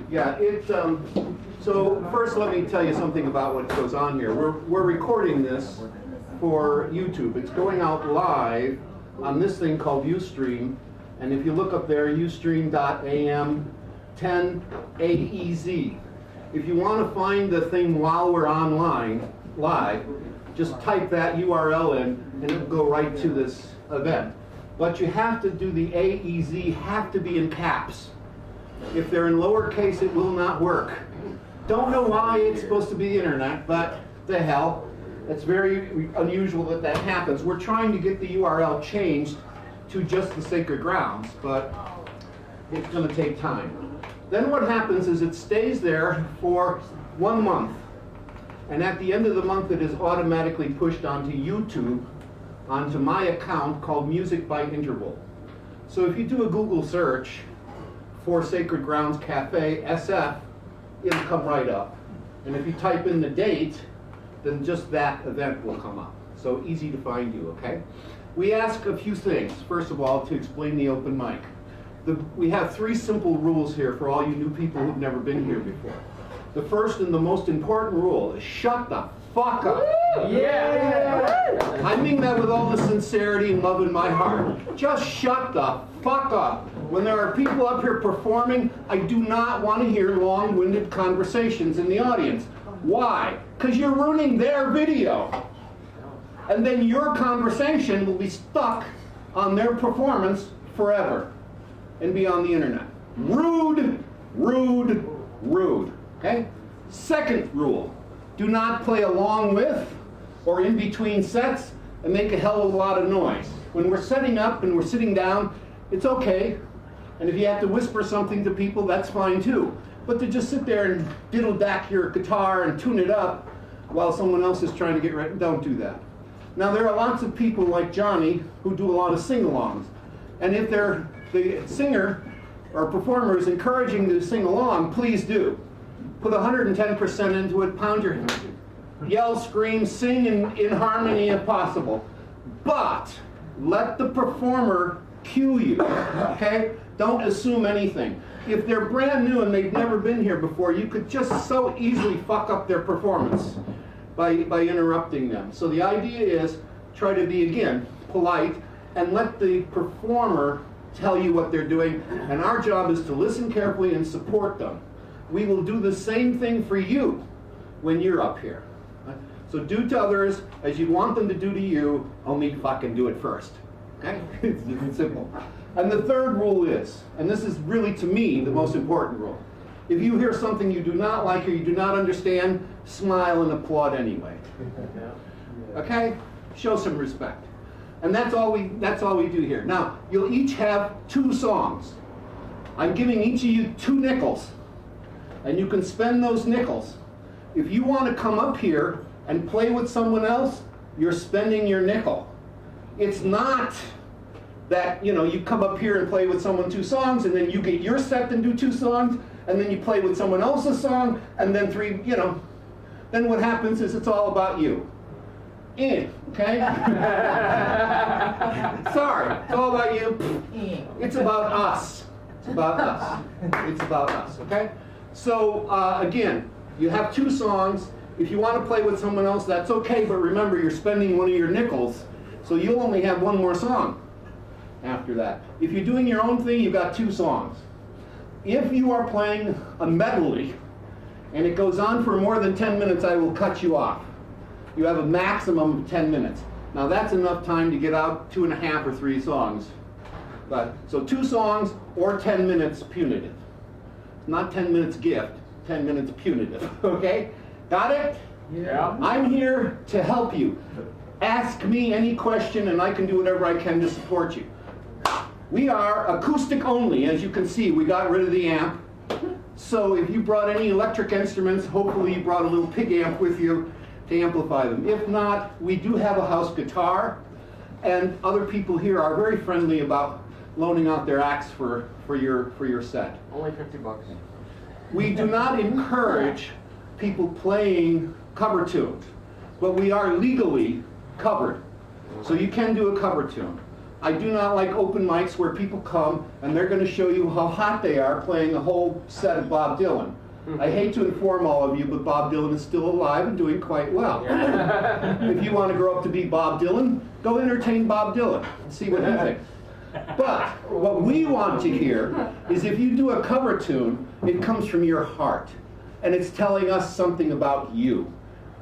Yeah, so first let me tell you something about what goes on here. We're recording this for YouTube. It's going out live on this thing called Ustream, and if you look up there, ustream.am10AEZ. If you want to find the thing while we're online, live, just type that URL in and it'll go right to this event. But you have to do the AEZ, have to be in caps. If they're in lowercase, it will not work. Don't know why it's supposed to be internet, but the hell. It's very unusual that that happens. We're trying to get the URL changed to just the sacred grounds, but it's going to take time. Then what happens is it stays there for 1 month. And at the end of the month, it is automatically pushed onto YouTube, onto my account called Music by Interval. So if you do a Google search for Sacred Grounds Cafe SF, it'll come right up. And if you type in the date, then just that event will come up. So easy to find you, okay? We ask a few things. First of all, to explain the open mic. We have 3 simple rules here for all you new people who've never been here before. The first and the most important rule is shut the fuck up. Yeah! I mean that with all the sincerity and love in my heart. Just shut the fuck up. When there are people up here performing, I do not want to hear long-winded conversations in the audience. Why? Because you're ruining their video. And then your conversation will be stuck on their performance forever and be on the internet. Rude, rude, rude. Okay? Second rule, do not play along with or in between sets and make a hell of a lot of noise. When we're setting up and we're sitting down, it's okay. And if you have to whisper something to people, that's fine too. But to just sit there and diddle-dack your guitar and tune it up while someone else is trying to get ready, don't do that. Now there are lots of people like Johnny who do a lot of sing-alongs. And if the singer or performer is encouraging you to sing along, please do. Put 110% into it, pound your head, yell, scream, sing in harmony if possible. But let the performer cue you, okay? Don't assume anything. If they're brand new and they've never been here before, you could just so easily fuck up their performance by interrupting them. So the idea is try to be, again, polite and let the performer tell you what they're doing. And our job is to listen carefully and support them. We will do the same thing for you when you're up here. So do to others as you want them to do to you, only fucking do it first. Okay? It's simple. And the third rule is, and this is really to me the most important rule, if you hear something you do not like or you do not understand, smile and applaud anyway. Okay? Show some respect. And that's all we do here. Now, you'll each have 2 songs. I'm giving each of you 2 nickels. And you can spend those nickels. If you want to come up here and play with someone else, you're spending your nickel. It's not that, you know, you come up here and play with someone 2 songs, and then you get your set and do 2 songs, and then you play with someone else's song, and then 3, you know. Then what happens is it's all about you. Okay? Sorry, it's all about you. It's about us. It's about us. It's about us, okay? So, again, you have 2 songs. If you want to play with someone else, that's okay, but remember, you're spending one of your nickels, so you'll only have 1 more song after that. If you're doing your own thing, you've got 2 songs. If you are playing a medley, and it goes on for more than 10 minutes, I will cut you off. You have a maximum of 10 minutes. Now that's enough time to get out 2.5 or 3 songs. So 2 songs or 10 minutes punitive. Not 10 minutes gift, 10 minutes punitive, okay? Got it? Yeah. I'm here to help you. Ask me any question and I can do whatever I can to support you. We are acoustic only, as you can see. We got rid of the amp. So if you brought any electric instruments, hopefully you brought a little pig amp with you to amplify them. If not, we do have a house guitar, and other people here are very friendly about loaning out their axe for your set. Only $50. We do not encourage people playing cover tunes, but we are legally covered. So you can do a cover tune. I do not like open mics where people come and they're going to show you how hot they are playing a whole set of Bob Dylan. I hate to inform all of you, but Bob Dylan is still alive and doing quite well. If you want to grow up to be Bob Dylan, go entertain Bob Dylan and see what he thinks. But what we want to hear is if you do a cover tune, it comes from your heart. And it's telling us something about you.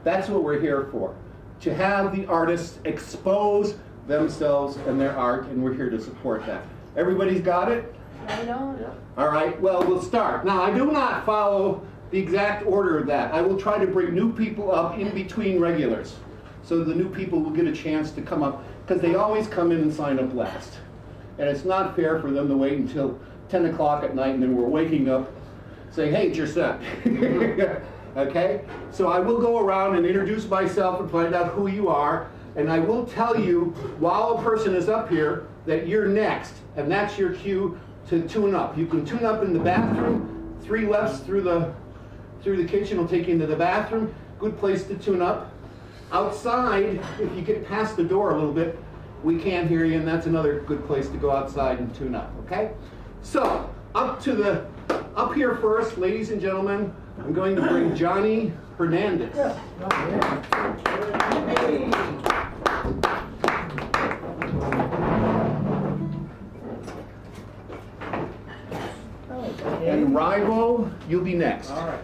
That's what we're here for. To have the artists expose themselves and their art, and we're here to support that. Everybody's got it? I don't. All right, well, we'll start. Now, I do not follow the exact order of that. I will try to bring new people up in between regulars, so the new people will get a chance to come up, because they always come in and sign up last. And it's not fair for them to wait until 10 o'clock at night, and then we're waking up saying, hey, it's your set. Okay? So I will go around and introduce myself and find out who you are, and I will tell you, while a person is up here, that you're next, and that's your cue to tune up. You can tune up in the bathroom. 3 lefts through the kitchen will take you into the bathroom. Good place to tune up. Outside, if you get past the door a little bit, we can't hear you, and that's another good place to go outside and tune up, okay? So, up here first, ladies and gentlemen, I'm going to bring Johnny Hernandez. And Rival, you'll be next. All right.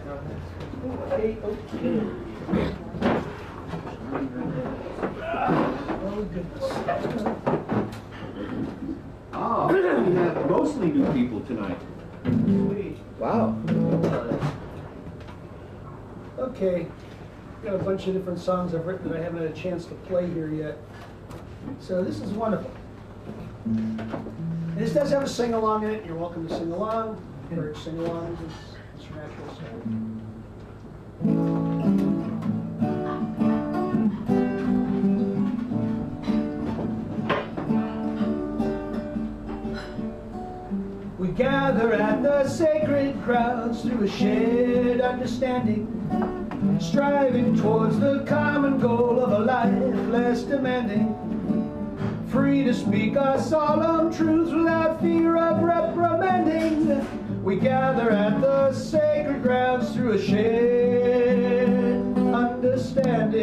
Okay. Oh, goodness. Oh, we have mostly new people tonight. Wow. Okay. Got a bunch of different songs I've written that I haven't had a chance to play here yet. So this is one of them. And this does have a sing-along in it. You're welcome to sing along. Encourage sing-along. It's your natural song. We gather at the sacred grounds through a shared understanding, striving towards the common goal of a life less demanding, free to speak our solemn truths without fear of reprimanding. We gather at the sacred grounds through a shared understanding.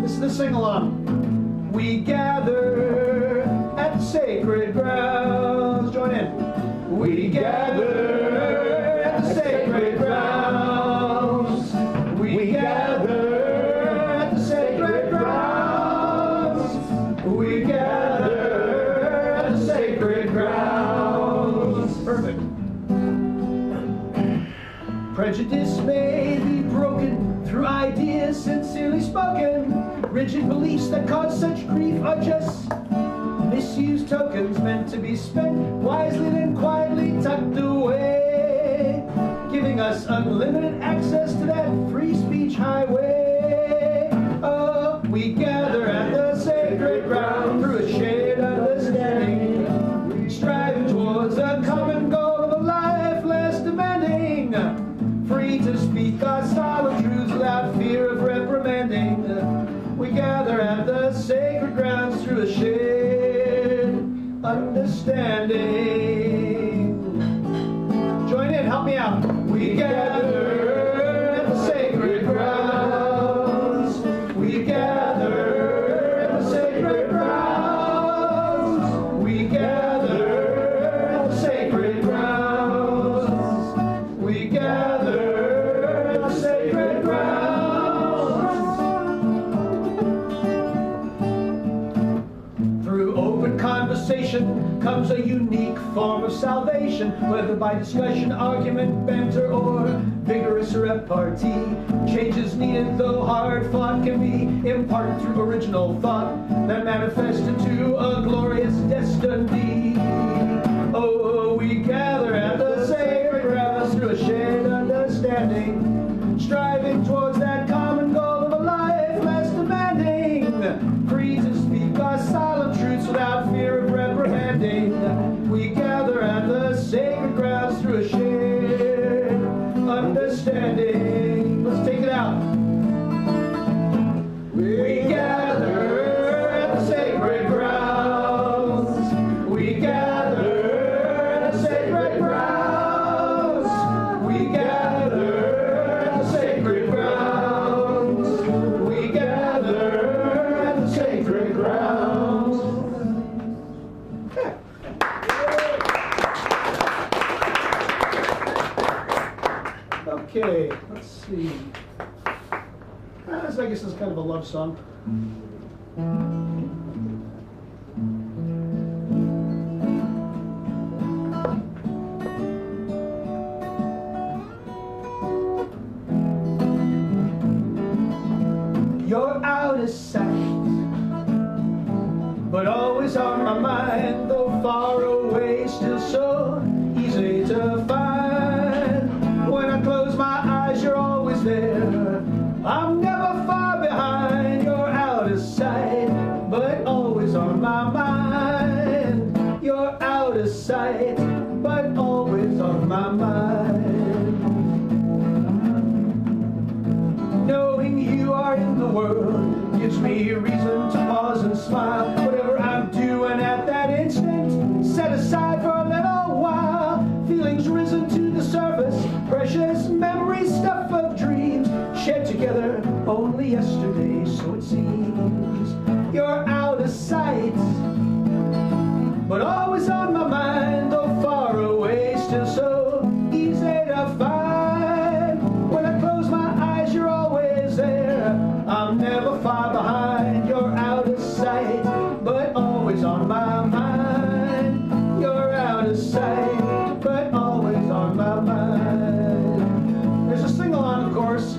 This is the sing-along. We gather at the sacred grounds. Join in. We gather at the sacred grounds. We gather at the sacred grounds. We gather at the sacred grounds. Perfect. Prejudice may be broken through ideas sincerely spoken. Rigid beliefs that cause such grief are just misused tokens meant to be spent wisely then quietly tucked away, giving us unlimited access to that free speech highway. Oh, we gather at the sacred ground through a shared understanding, striving towards a common goal of a life less demanding, free to speak our solemn truths without fear of reprimanding. We gather at the sacred grounds through a shared understanding. Join in, help me out. We gather at the sacred grounds. We gather at the sacred grounds. We gather at the sacred grounds. We gather at the sacred grounds. Through open conversation comes a unique form of salvation, whether by discussion, argument, banter, or vigorous repartee. Change is needed, though hard fought can be imparted through original thought that manifests into a glorious destiny. Oh, we gather at the sacred grounds through a shared understanding, striving towards that common goal of a life less demanding, free to speak our solemn truths without fear of reprimanding. We gather at the sacred grounds through a shared understanding. Let's take it out. We gather at the sacred see. I guess this is kind of a love song. You're out of sight, but always on my mind, though far away, still so easy to find. When I close my eyes, you're always there. I'm never far behind. You're out of sight, but always on my mind. You're out of sight, but always on my mind. Knowing you are in the world gives me a reason to pause and smile. Whatever I'm doing at that instant, set aside for a little while. Feelings risen to the surface, precious memories, stuff of dreams, shared together only yesterday, so it seems. You're out of sight, but always on my mind, though far away, still so easy to find. When I close my eyes, you're always there. I'm never far behind. You're out of sight, but always on my mind. You're out of sight, but always on my mind. There's a sing-along, of course.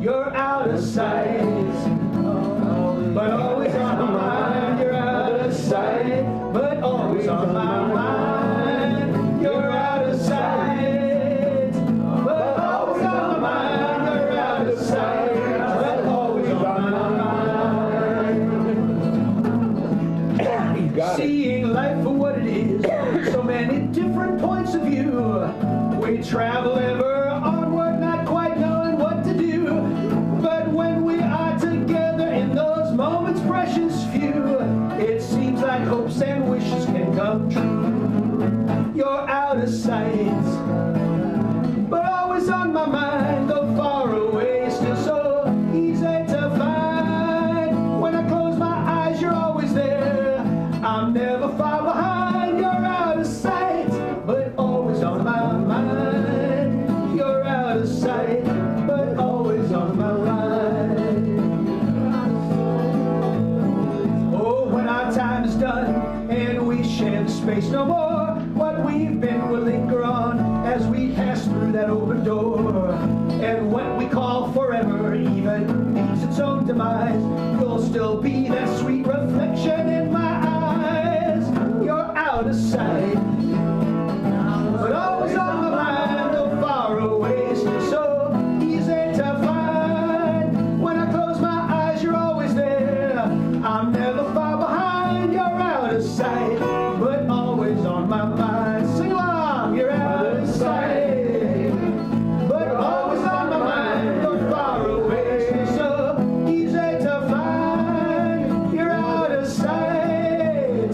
You're out of sight, but always on my mind. You're out of sight, but always on my mind. You're out of sight, but always on my mind. You're out of sight, but always on my mind. Seeing life for what it is, so many different points of view. We travel ever onward, not quite knowing what to do. But when we are together in those moments, precious few, it seems like hopes and wishes can come true. You're out of sight, but always on my mind, though far away, still so easy to find. When I close my eyes, you're always there. I'm never far behind. You're out of sight, but always on my mind. You're out of sight, but always on my mind. Oh, when our time is done and we share the space no more, what we've been will linger on as we pass through that open door. And what we call forever even meets its own demise. You'll still be that sweet reflection in my eyes. You're out of sight, but always on my mind, though far away, still so easy to find. When I close my eyes, you're always there. I'm never far behind. You're out of sight, but always on my mind. Sing along. You're out of sight, but always on my mind. Though far away, still so easy to find. You're out of sight,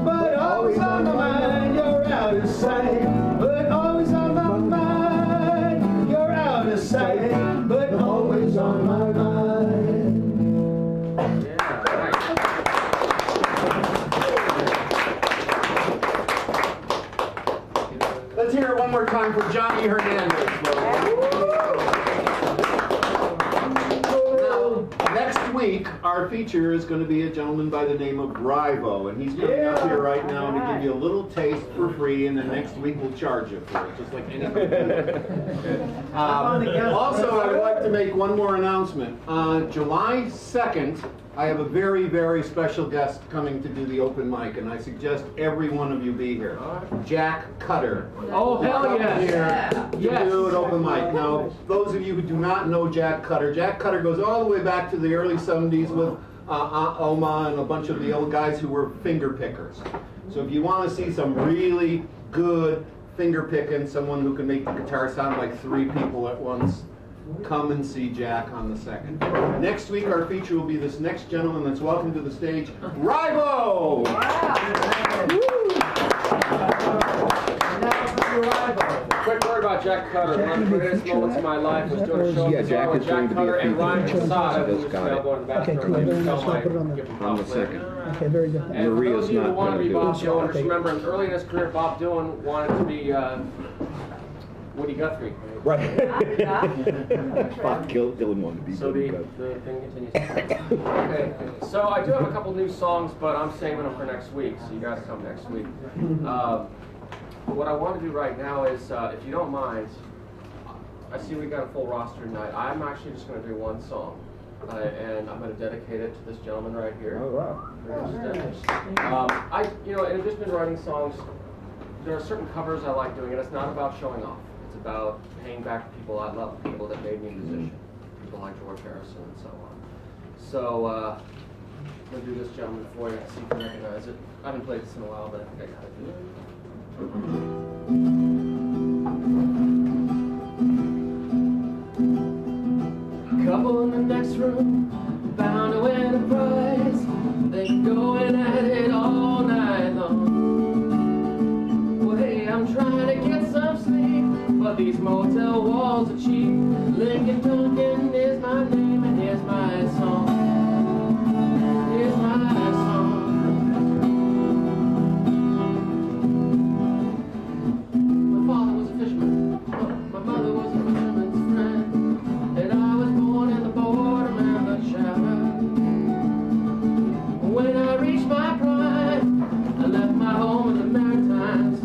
but always on my mind. You're out of sight, but always on my mind. You're out of sight, but always on my mind. Let's hear it one more time for Johnny Hernandez. Now, next week, our feature is going to be a gentleman by the name of Rivo, and he's coming up here right now to give you a little taste for free, and then next week we'll charge you for it, just like anything. Also, I would like to make one more announcement. July 2nd, I have a very, very special guest coming to do the open mic, and I suggest every one of you be here. Jack Cutter. Oh, hell Here yes. to Yes. do an open mic. Now, those of you who do not know Jack Cutter goes all the way back to the early 70s with Oma and a bunch of the old guys who were finger pickers. So if you want to see some really good finger picking, someone who can make the guitar sound like three people at once, come and see Jack on the 2nd. Next week, our feature will be this next gentleman that's welcome to the stage, Rivo! Quick word about Jack Cutter. One of the greatest moments of my life was doing a show Yeah, with Jack is going to be Cutter a and Ryan feature. Casada, who was Got it. going to the bathroom. Okay, cool. They Very would nice. tell I'll put it on my there. give On the props later. 2nd. Okay, very good. And for Maria's those of you who not want to gonna be do Bob it. Dylan, just Okay. remember early in his career, Bob Dylan wanted to be Woody Guthrie. Right. Fuck, Dylan wanted to be So Woody the Guthrie. thing continues. Okay, so I do have a couple new songs, but I'm saving them for next week, so you guys come next week. What I want to do right now is, if you don't mind, I see we got a full roster tonight. I'm actually just going to do one song, and I'm going to dedicate it to this gentleman right here. Oh, wow. In addition to writing songs, there are certain covers I like doing, and it's not about showing off. It's about paying back to people I love, people that made me a musician, people like George Harrison and so on. So, I'm going to do this gentleman for you, see if you can recognize it. I haven't played this in a while, but I think I got it. Couple in the next room, bound to win a prize. They going at it all night long. Well, hey, I'm trying to get some sleep, but these motel walls are cheap. Lincoln Duncan is my name, and here's my song. Here's my song. My father was a fisherman. My mother was a fisherman's friend. And I was born in the boredom and the shower. When I reached my prime, I left my home in the Maritimes,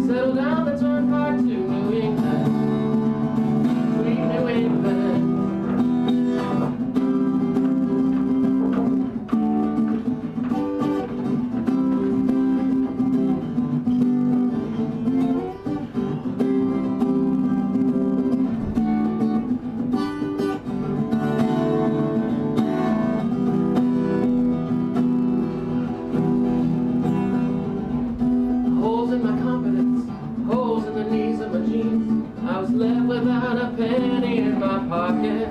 settled down the turnpike to New England, sweet New England. Holes in my confidence, holes in the knees of my jeans. I was left without a penny in my pocket.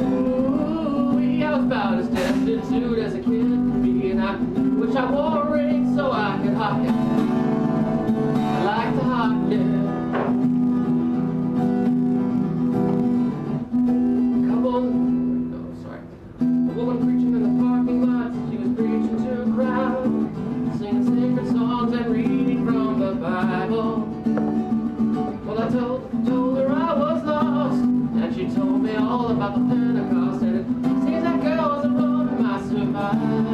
Ooh, I was about as destitute as a kid could be, and I wish I wore a ring so I could hawk it. I like to hawk it. A woman preaching in the parking lot. She was preaching to a crowd, singing sacred songs and reading from the Bible. Well, I told her I was lost, and she told me all about the Pentecost, and it seems that girl was a part of my survival.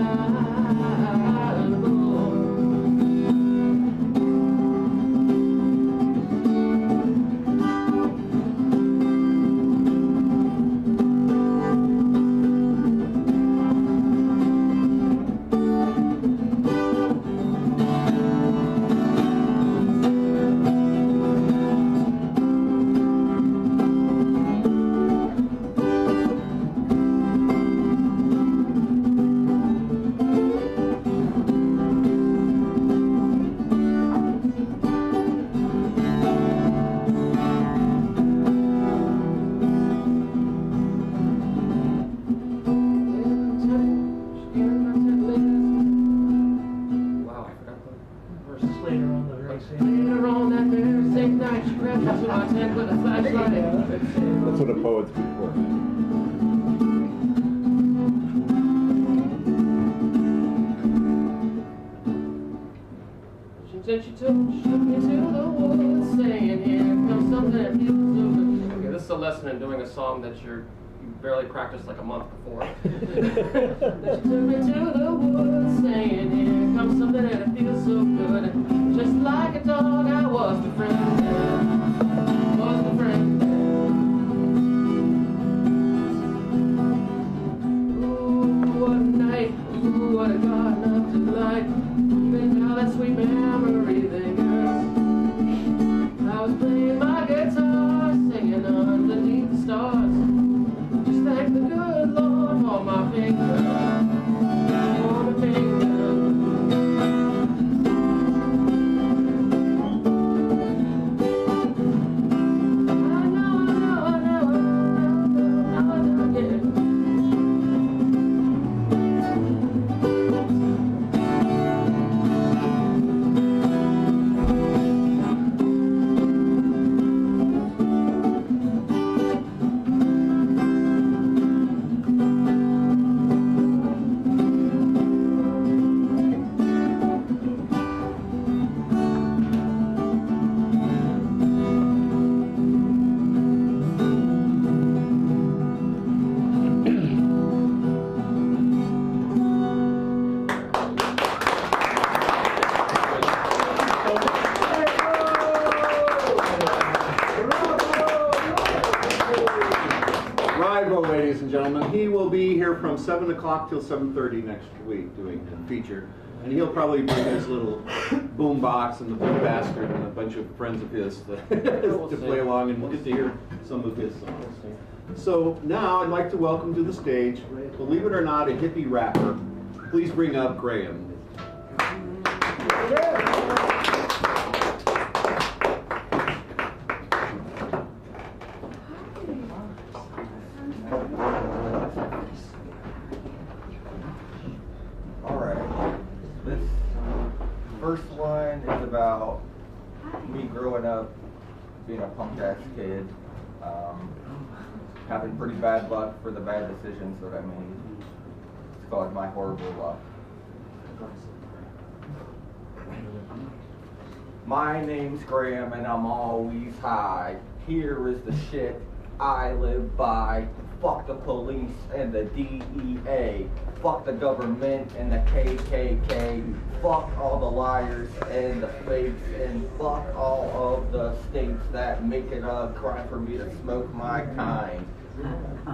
Wow, I forgot the verses. Later on the very same. Later on that very same night, she crept into my tent with a flashlight. That's what a poet's good for. She took me to the woods, saying, "Here comes something that feels so good." Okay, this is a lesson in doing a song that you barely practiced like a month before. She took me to the woods, saying, "Here comes something that feels so good." Just like a dog, I was the friend there. Was the friend there. Ooh, what a night. Ooh, what a garden of delight. Even now that sweet memory lingers. I was playing my guitar, singing underneath the stars. Just thank the good Lord for my fingers, for my fingers. I know, yeah. from 7 o'clock till 7:30 next week doing a feature. And he'll probably bring his little boom box and the Blue Bastard and a bunch of friends of his to play along, and we'll get to hear some of his songs. So now I'd like to welcome to the stage, believe it or not, a hippie rapper. Please bring up Graham. First one is about me growing up, being a punk-ass kid, having pretty bad luck for the bad decisions that I made. It's called My Horrible Luck. My name's Graham and I'm always high. Here is the shit I live by. Fuck the police and the DEA. Fuck the government and the KKK. Fuck all the liars and the fakes. And fuck all of the states that make it a crime for me to smoke my kind.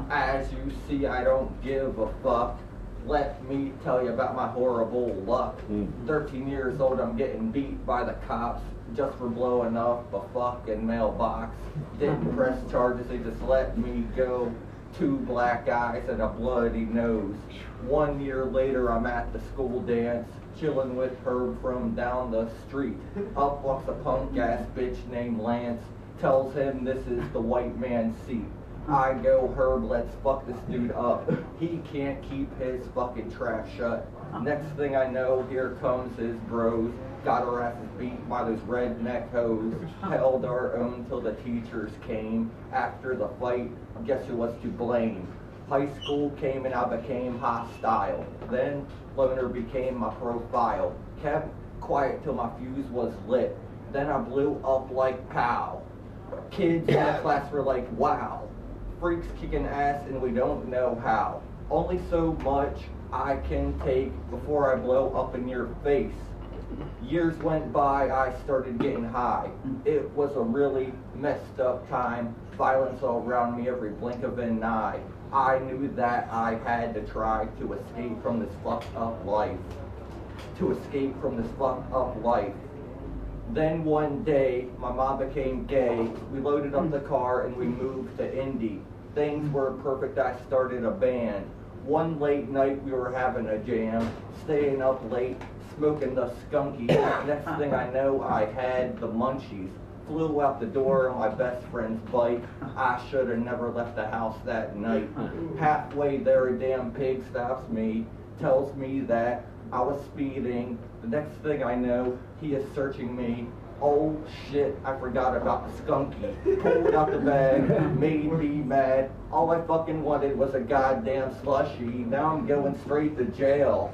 As you see, I don't give a fuck. Let me tell you about my horrible luck. 13 years old, I'm getting beat by the cops just for blowing up a fucking mailbox. Didn't press charges, they just let me go. 2 black eyes and a bloody nose. 1 year later, I'm at the school dance, chilling with Herb from down the street. Up walks a punk ass bitch named Lance, tells him this is the white man's seat. I go, Herb, let's fuck this dude up. He can't keep his fucking trap shut. Next thing I know, here comes his bros. Got our asses beat by those redneck hoes. Held our own till the teachers came. After the fight, guess who was to blame? High school came and I became hostile. Then loner became my profile. Kept quiet till my fuse was lit. Then I blew up like pow. Kids in the class were like, wow. Freaks kicking ass and we don't know how. Only so much I can take before I blow up in your face. Years went by, I started getting high. It was a really messed up time. Violence all around me every blink of an eye. I knew that I had to try to escape from this fucked up life. Then one day, my mom became gay. We loaded up the car and we moved to Indy. Things were perfect, I started a band. One late night we were having a jam, staying up late, smoking the skunky. Next thing I know, I had the munchies. Flew out the door on my best friend's bike. I should have never left the house that night. Halfway there, a damn pig stops me, tells me that I was speeding. The next thing I know, he is searching me. Oh shit, I forgot about the skunky. Pulled out the bag, made me mad. All I fucking wanted was a goddamn slushie. Now I'm going straight to jail.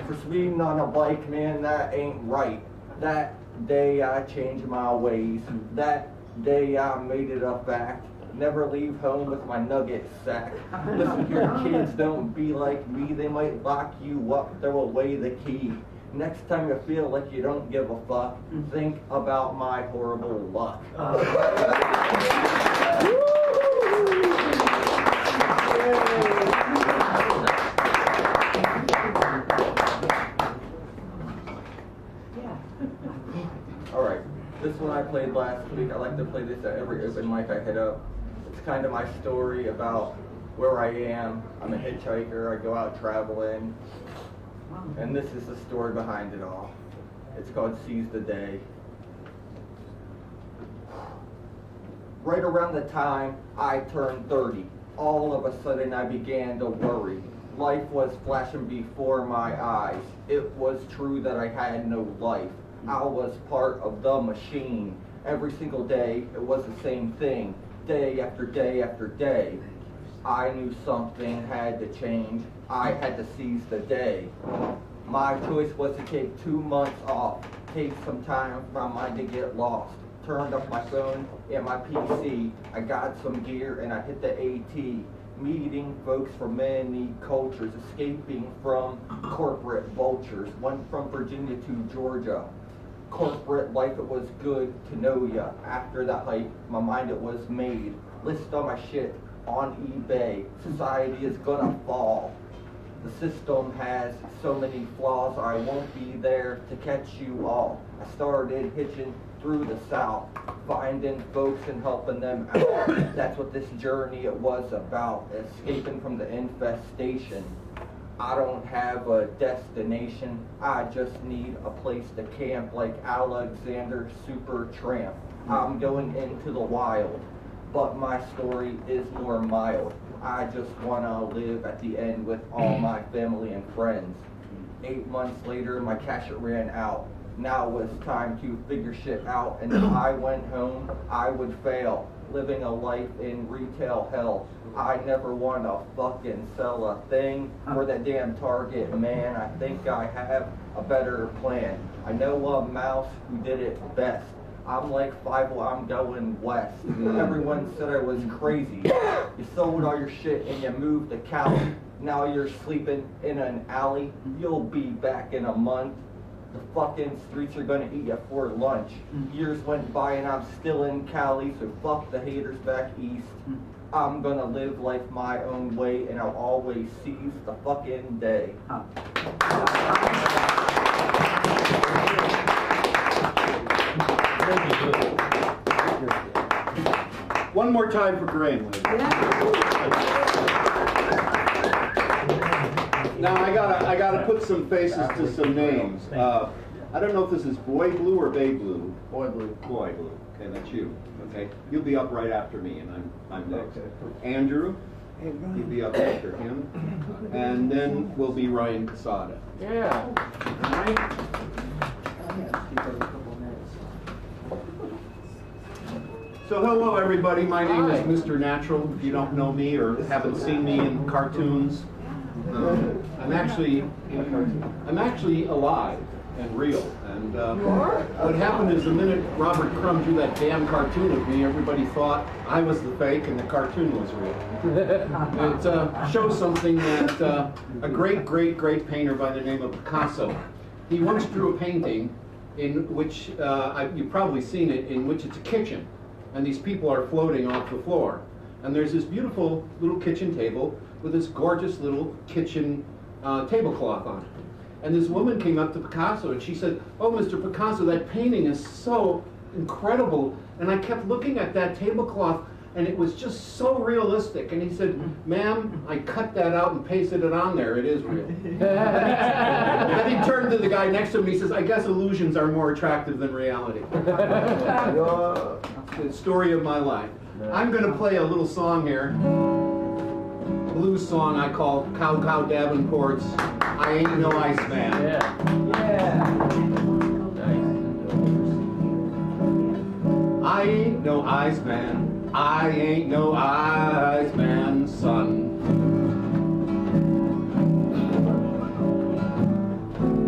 For speeding on a bike, man, that ain't right. That day I changed my ways. That day I made it a fact. Never leave home with my nugget sack. Listen here, kids, don't be like me. They might lock you up, throw away the key. Next time you feel like you don't give a fuck, think about my horrible luck. Alright, this one I played last week. I like to play this at every open mic I hit up. It's kind of my story about where I am. I'm a hitchhiker, I go out traveling. And this is the story behind it all. It's called Seize the Day. Right around the time I turned 30, all of a sudden I began to worry. Life was flashing before my eyes. It was true that I had no life. I was part of the machine. Every single day, it was the same thing. Day after day after day. I knew something had to change. I had to seize the day. My choice was to take 2 months off, take some time for my mind to get lost. Turned off my phone and my PC. I got some gear and I hit the AT. Meeting folks from many cultures, escaping from corporate vultures. Went from Virginia to Georgia. Corporate life, it was good to know ya. After that hype, my mind it was made. List all my shit on eBay. Society is gonna fall. The system has so many flaws, I won't be there to catch you all. I started hitching through the South, finding folks and helping them out. That's what this journey was about, escaping from the infestation. I don't have a destination, I just need a place to camp like Alexander Supertramp. I'm going into the wild, but my story is more mild. I just wanna live at the end with all my family and friends. 8 months later, my cash ran out. Now it was time to figure shit out, and if I went home, I would fail. Living a life in retail hell. I never wanna fucking sell a thing for that damn Target, man. I think I have a better plan. I know a mouse who did it best. I'm like 5, I'm going west. Everyone said I was crazy. You sold all your shit and you moved to Cali. Now you're sleeping in an alley. You'll be back in a month. The fucking streets are gonna eat you for lunch. Years went by and I'm still in Cali, so fuck the haters back east. I'm gonna live life my own way and I'll always seize the fucking day. One more time for Graham. Now I gotta put some faces to some names. I don't know if this is Boy Blue or Bay Blue. Boy Blue. Boy Blue. Okay, that's you. Okay, you'll be up right after me, and I'm next. Andrew, you'll be up after him, and then we'll be Ryan Casada. Yeah. All right. So hello everybody, my name is Mr. Natural. If you don't know me or haven't seen me in cartoons, I'm actually alive and real. And what happened is the minute Robert Crumb drew that damn cartoon of me, everybody thought I was the fake and the cartoon was real. It shows something that a great painter by the name of Picasso, he once drew a painting in which, you've probably seen it, in which it's a kitchen. And these people are floating off the floor. And there's this beautiful little kitchen table with this gorgeous little kitchen tablecloth on it. And this woman came up to Picasso and she said, "Oh, Mr. Picasso, that painting is so incredible." And I kept looking at that tablecloth and it was just so realistic. And he said, "Ma'am, I cut that out and pasted it on there. It is real." Then he turned to the guy next to him and he says, "I guess illusions are more attractive than reality." The story of my life. I'm going to play a little song here. Blues song I call Cow Cow Davenport's I Ain't No Iceman. Yeah. I ain't no Iceman. I ain't no Iceman, son.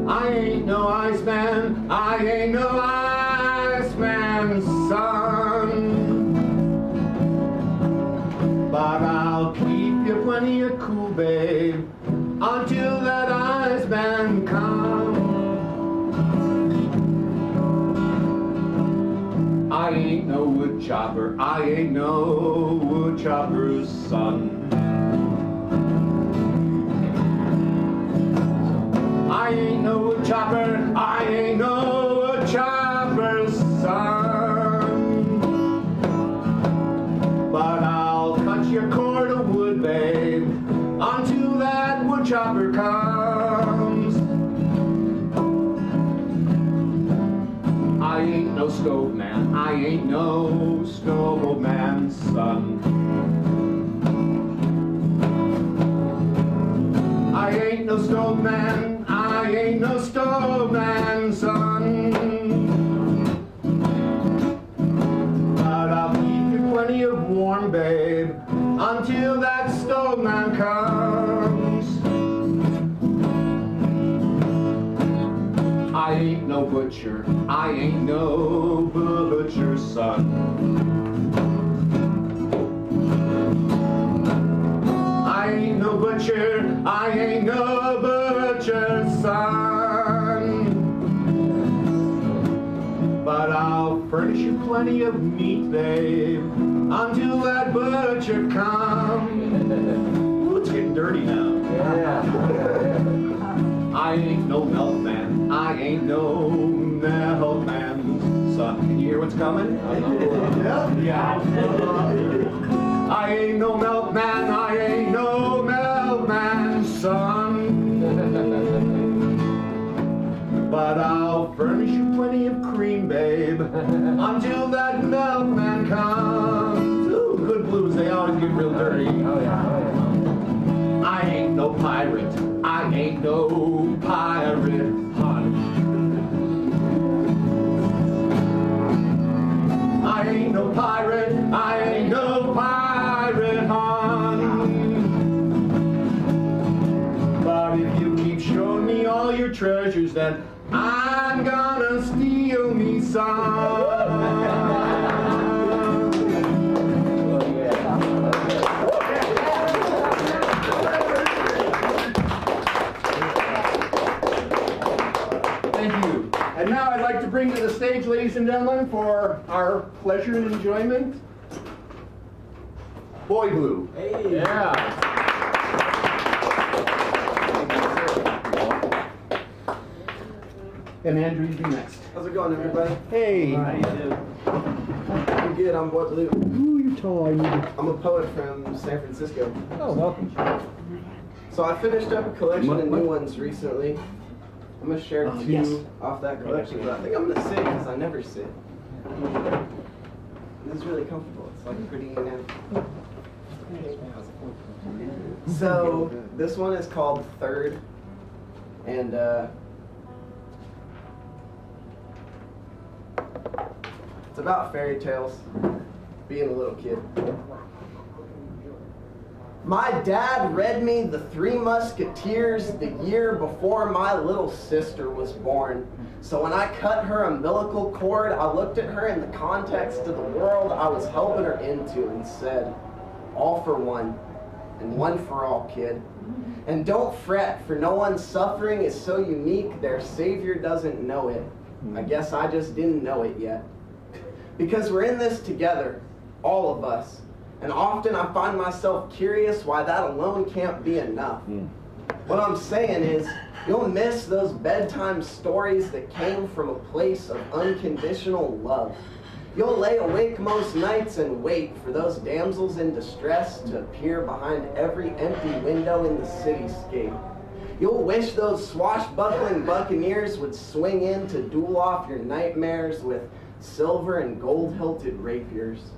I ain't no Iceman. I ain't no Iceman, son. But I'll keep you plenty of cool, babe, until that Iceman comes. I ain't no wood chopper, I ain't no wood chopper's son. I ain't no wood chopper, I ain't no wood chopper's son. But I'll cut your cord of wood, babe, until that wood chopper comes. I ain't no stove man, I ain't no stove man's son. I ain't no stove man, I ain't no stove man's son. But I'll keep you plenty of warm, babe, until that stove man comes. I ain't no butcher, I ain't no butcher's son. I ain't no butcher, I ain't no butcher's son. But I'll furnish you plenty of meat, babe, until that butcher comes. Ooh, it's getting dirty now. I ain't no milkman. I ain't no milkman. Son, can you hear what's coming? Yeah. I ain't no milkman. I ain't no milkman, son. But I'll furnish you plenty of cream, babe, until that milkman comes. Ooh, good blues, they always get real dirty. I ain't no pirate. I ain't no pirate, hon. I ain't no pirate. I ain't no pirate, hon. But if you keep showing me all your treasures, then I'm gonna steal me some. Thank you. And now I'd like to bring to the stage, ladies and gentlemen, for our pleasure and enjoyment, Boy Blue. Hey. Yeah. And Andrew, you be next. How's it going, everybody? Hey. I'm good. I'm Boy Blue. Ooh, you're tall. I need it. I'm a poet from San Francisco. Oh, welcome. So I finished up a collection of new ones recently. I'm gonna share two yes. off that collection, but I think I'm gonna sit because I never sit. This is really comfortable. It's like pretty, you know. So this one is called Third, and it's about fairy tales, being a little kid. My dad read me The Three Musketeers the year before my little sister was born. So when I cut her umbilical cord, I looked at her in the context of the world I was helping her into and said, all for one, and one for all, kid. And don't fret, for no one's suffering is so unique their savior doesn't know it. I guess I just didn't know it yet. Because we're in this together, all of us. And often I find myself curious why that alone can't be enough. What I'm saying is, you'll miss those bedtime stories that came from a place of unconditional love. You'll lay awake most nights and wait for those damsels in distress to appear behind every empty window in the cityscape. You'll wish those swashbuckling buccaneers would swing in to duel off your nightmares with silver and gold-hilted rapiers.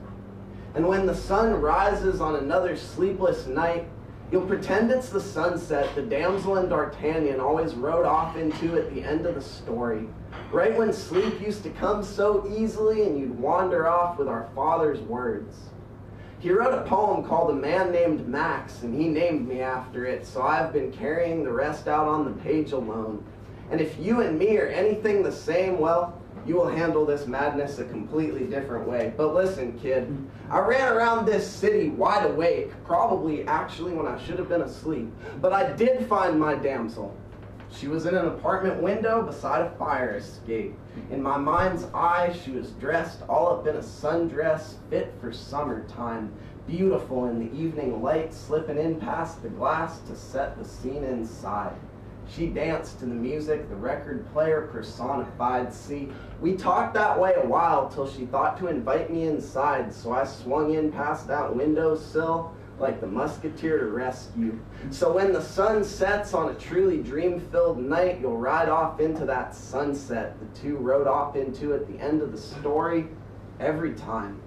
And when the sun rises on another sleepless night, you'll pretend it's the sunset the damsel and D'Artagnan always rode off into at the end of the story, right when sleep used to come so easily and you'd wander off with our father's words. He wrote a poem called A Man Named Max, and he named me after it, so I've been carrying the rest out on the page alone. And if you and me are anything the same, well, you will handle this madness a completely different way. But listen, kid, I ran around this city wide awake, probably actually when I should have been asleep. But I did find my damsel. She was in an apartment window beside a fire escape. In my mind's eye, she was dressed all up in a sundress fit for summertime, beautiful in the evening light slipping in past the glass to set the scene inside. She danced to the music the record player personified. See, we talked that way a while till she thought to invite me inside, so I swung in past that windowsill like the musketeer to rescue. So when the sun sets on a truly dream-filled night, you'll ride off into that sunset the two rode off into at the end of the story every time.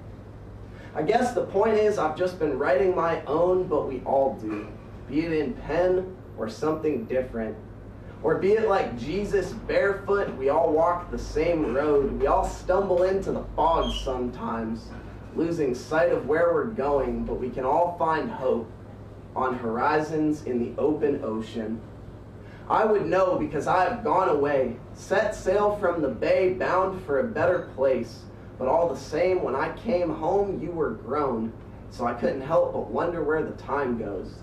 I guess the point is I've just been writing my own, but we all do, be it in pen or something different. Or be it like Jesus barefoot, we all walk the same road. We all stumble into the fog sometimes, losing sight of where we're going, but we can all find hope on horizons in the open ocean. I would know because I have gone away, set sail from the bay, bound for a better place. But all the same, when I came home, you were grown, so I couldn't help but wonder where the time goes.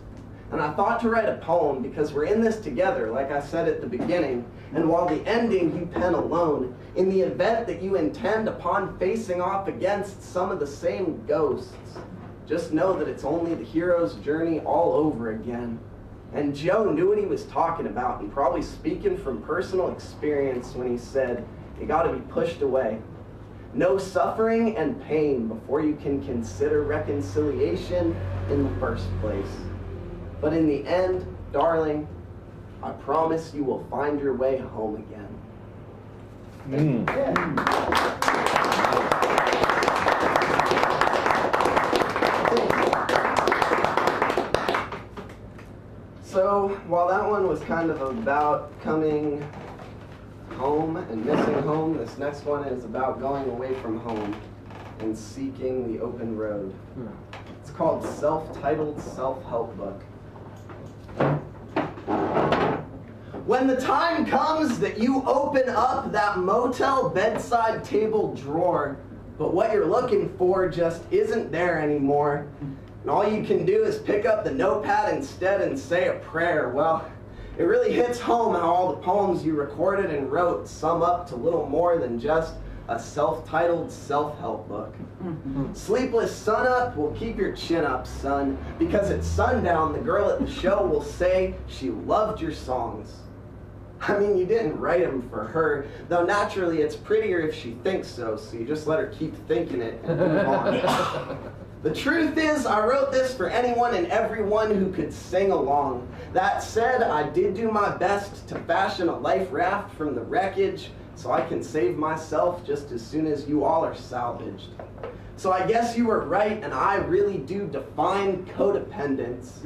And I thought to write a poem because we're in this together, like I said at the beginning. And while the ending you pen alone, in the event that you intend upon facing off against some of the same ghosts, just know that it's only the hero's journey all over again. And Joe knew what he was talking about, and probably speaking from personal experience when he said, you gotta be pushed away. No suffering and pain before you can consider reconciliation in the first place. But in the end, darling, I promise you will find your way home again. So, while that one was kind of about coming home and missing home, this next one is about going away from home and seeking the open road. It's called Self-Titled Self-Help Book. When the time comes that you open up that motel bedside table drawer, but what you're looking for just isn't there anymore, and all you can do is pick up the notepad instead and say a prayer, well, it really hits home how all the poems you recorded and wrote sum up to little more than just a self-titled self-help book. Sleepless sunup will keep your chin up, son, because at sundown the girl at the show will say she loved your songs. I mean, you didn't write them for her, though naturally it's prettier if she thinks so you just let her keep thinking it and move on. The truth is, I wrote this for anyone and everyone who could sing along. That said, I did do my best to fashion a life raft from the wreckage so I can save myself just as soon as you all are salvaged. So I guess you were right, and I really do define codependence.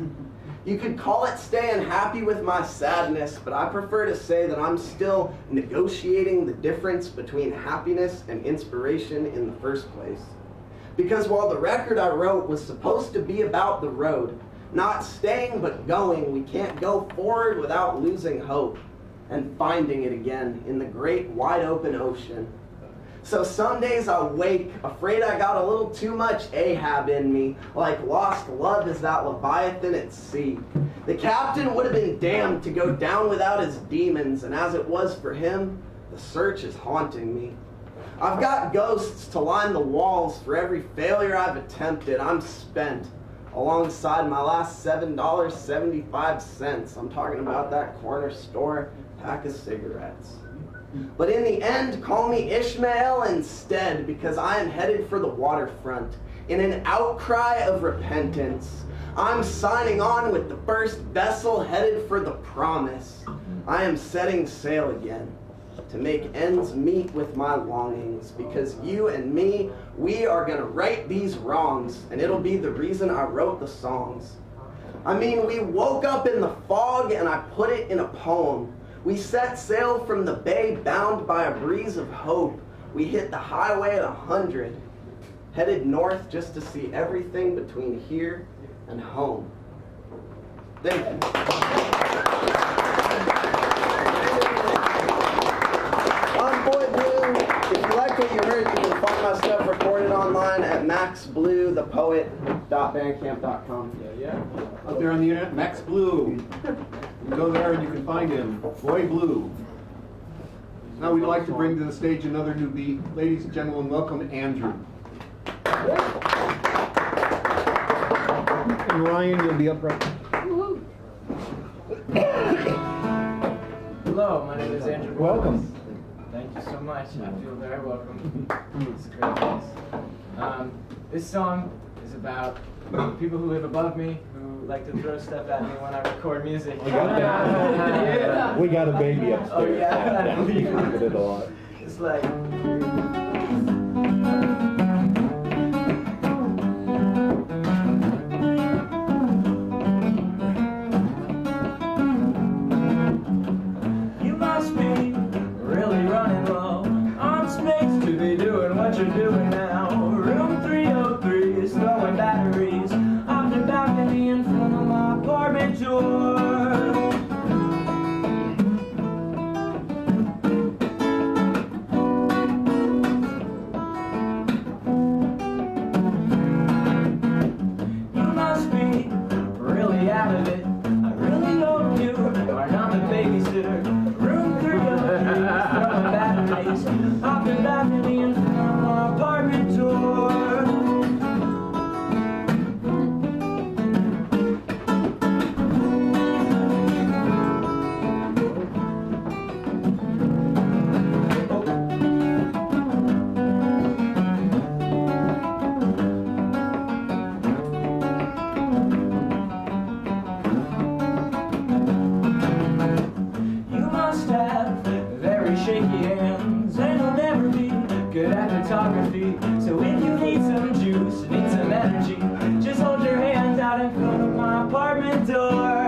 You could call it staying happy with my sadness, but I prefer to say that I'm still negotiating the difference between happiness and inspiration in the first place. Because while the record I wrote was supposed to be about the road, not staying but going, we can't go forward without losing hope and finding it again in the great wide open ocean. So some days I wake, afraid I got a little too much Ahab in me, like lost love is that Leviathan at sea. The captain would have been damned to go down without his demons, and as it was for him, the search is haunting me. I've got ghosts to line the walls for every failure I've attempted. I'm spent, alongside my last $7.75. I'm talking about that corner store pack of cigarettes. But in the end, call me Ishmael instead, because I am headed for the waterfront in an outcry of repentance. I'm signing on with the first vessel headed for the promise. I am setting sail again to make ends meet with my longings, because you and me, we are gonna right these wrongs, and it'll be the reason I wrote the songs. I mean, we woke up in the fog and I put it in a poem. We set sail from the bay bound by a breeze of hope. We hit the highway at 100, headed north just to see everything between here and home. Thank you. I'm Boy Blue. If you like what you heard, you can find my stuff recorded online at maxbluethepoet.bandcamp.com. Yeah. Out there on the internet, Max Blue. You go there and you can find him, Boy Blue. Now we'd like to bring to the stage another newbie. Ladies and gentlemen, welcome Andrew. And Ryan, you'll be up right. Hello, my name is Andrew. Welcome. Thank you so much. I feel very welcome. It's a great place. This song is about people who live above me, who like to throw stuff at me when I record music. We got that. Yeah. We got a baby upstairs. Oh, yeah? I believe it a lot. It's like... You must be really running low on space to be doing what you're doing now. Room 303 is throwing batteries off the balcony in front of my apartment door. shaky hands, and he'll never be good at photography. So if you need some juice, need some energy, just hold your hands out in front of my apartment door.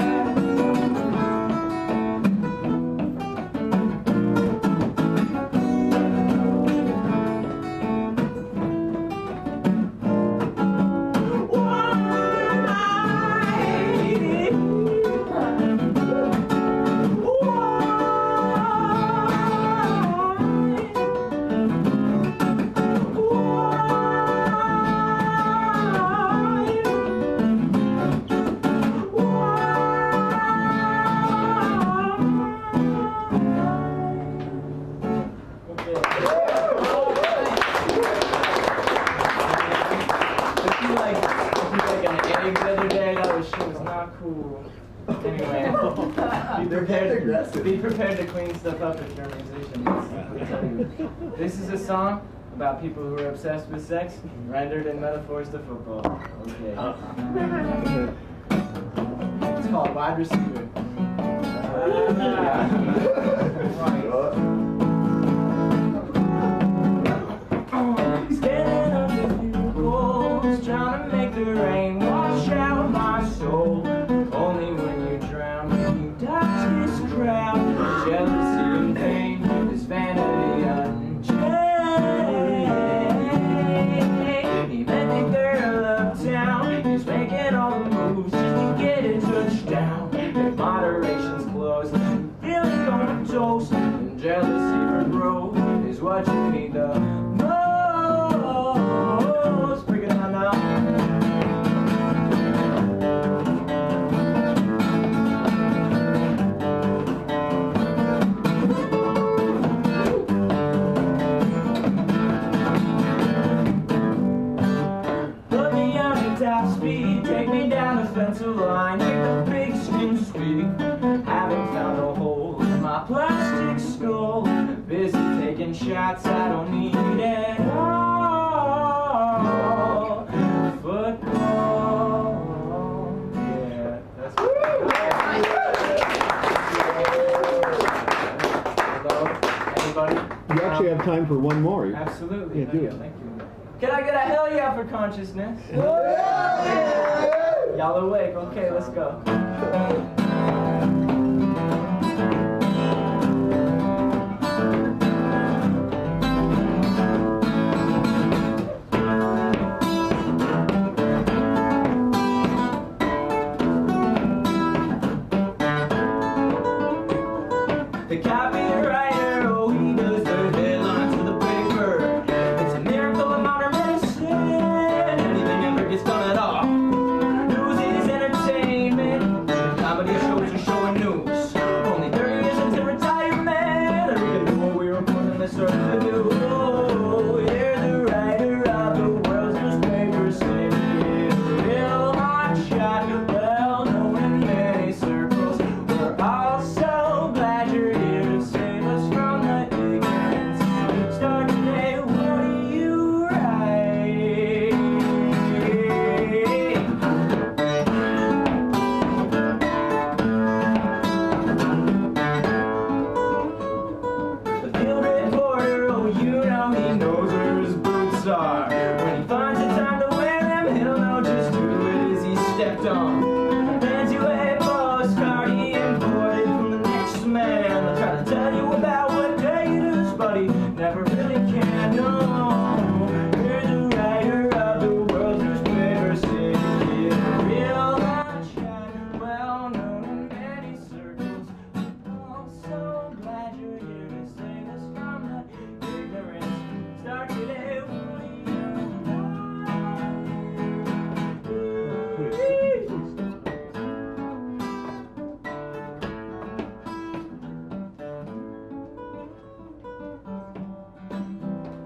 Be prepared to clean stuff up if you're a musician. This is a song about people who are obsessed with sex, rendered in metaphors to football. Okay. It's called Wide Receiver. Standing under the poles, trying to make the rain wash out my soul. Only when you drown, when you dodge this crowd. Jealousy and pain, this vanity unchained. He met the girl uptown, he's making all the moves just to get a touchdown. If moderation's close, feeling comatose, and jealousy for growth is what you need the most. Bring it on now. Top speed, take me down the fence line, make the big skin speak. Haven't found a hole in my plastic skull. Busy taking shots I don't need at all. Football. Yeah, that's Hello, anybody? You actually have time for one more. Absolutely. Yeah, do it. Thank you. Can I get a hell yeah for consciousness? Yeah. Y'all awake? Okay, let's go. The copywriter, oh, he does the headlines for the paper. It's a miracle of modern medicine. Anything ever gets done at all. News is entertainment. Comedy shows are showing news. Only 30 years until retirement. Are we gonna do what we were born in this earth to do? Oh, you're the writer of the world's newspaper. Saying it's a real hot shot. Well known in many circles. We're all so glad you're here to save us from the ignorance. Start today, what do you write? The field reporter, oh, you know he knows where his boots are. When he finds the time to wear them, he'll know just who it is he stepped on. Hands you a postcard he imported from the next man. They'll try to tell you about what day it is, but he never really can. No, you're the writer of the world's newspaper. Say it's a real hot shot, well known in many circles. I'm so glad you're here to save us from the ignorance. Start today, what do you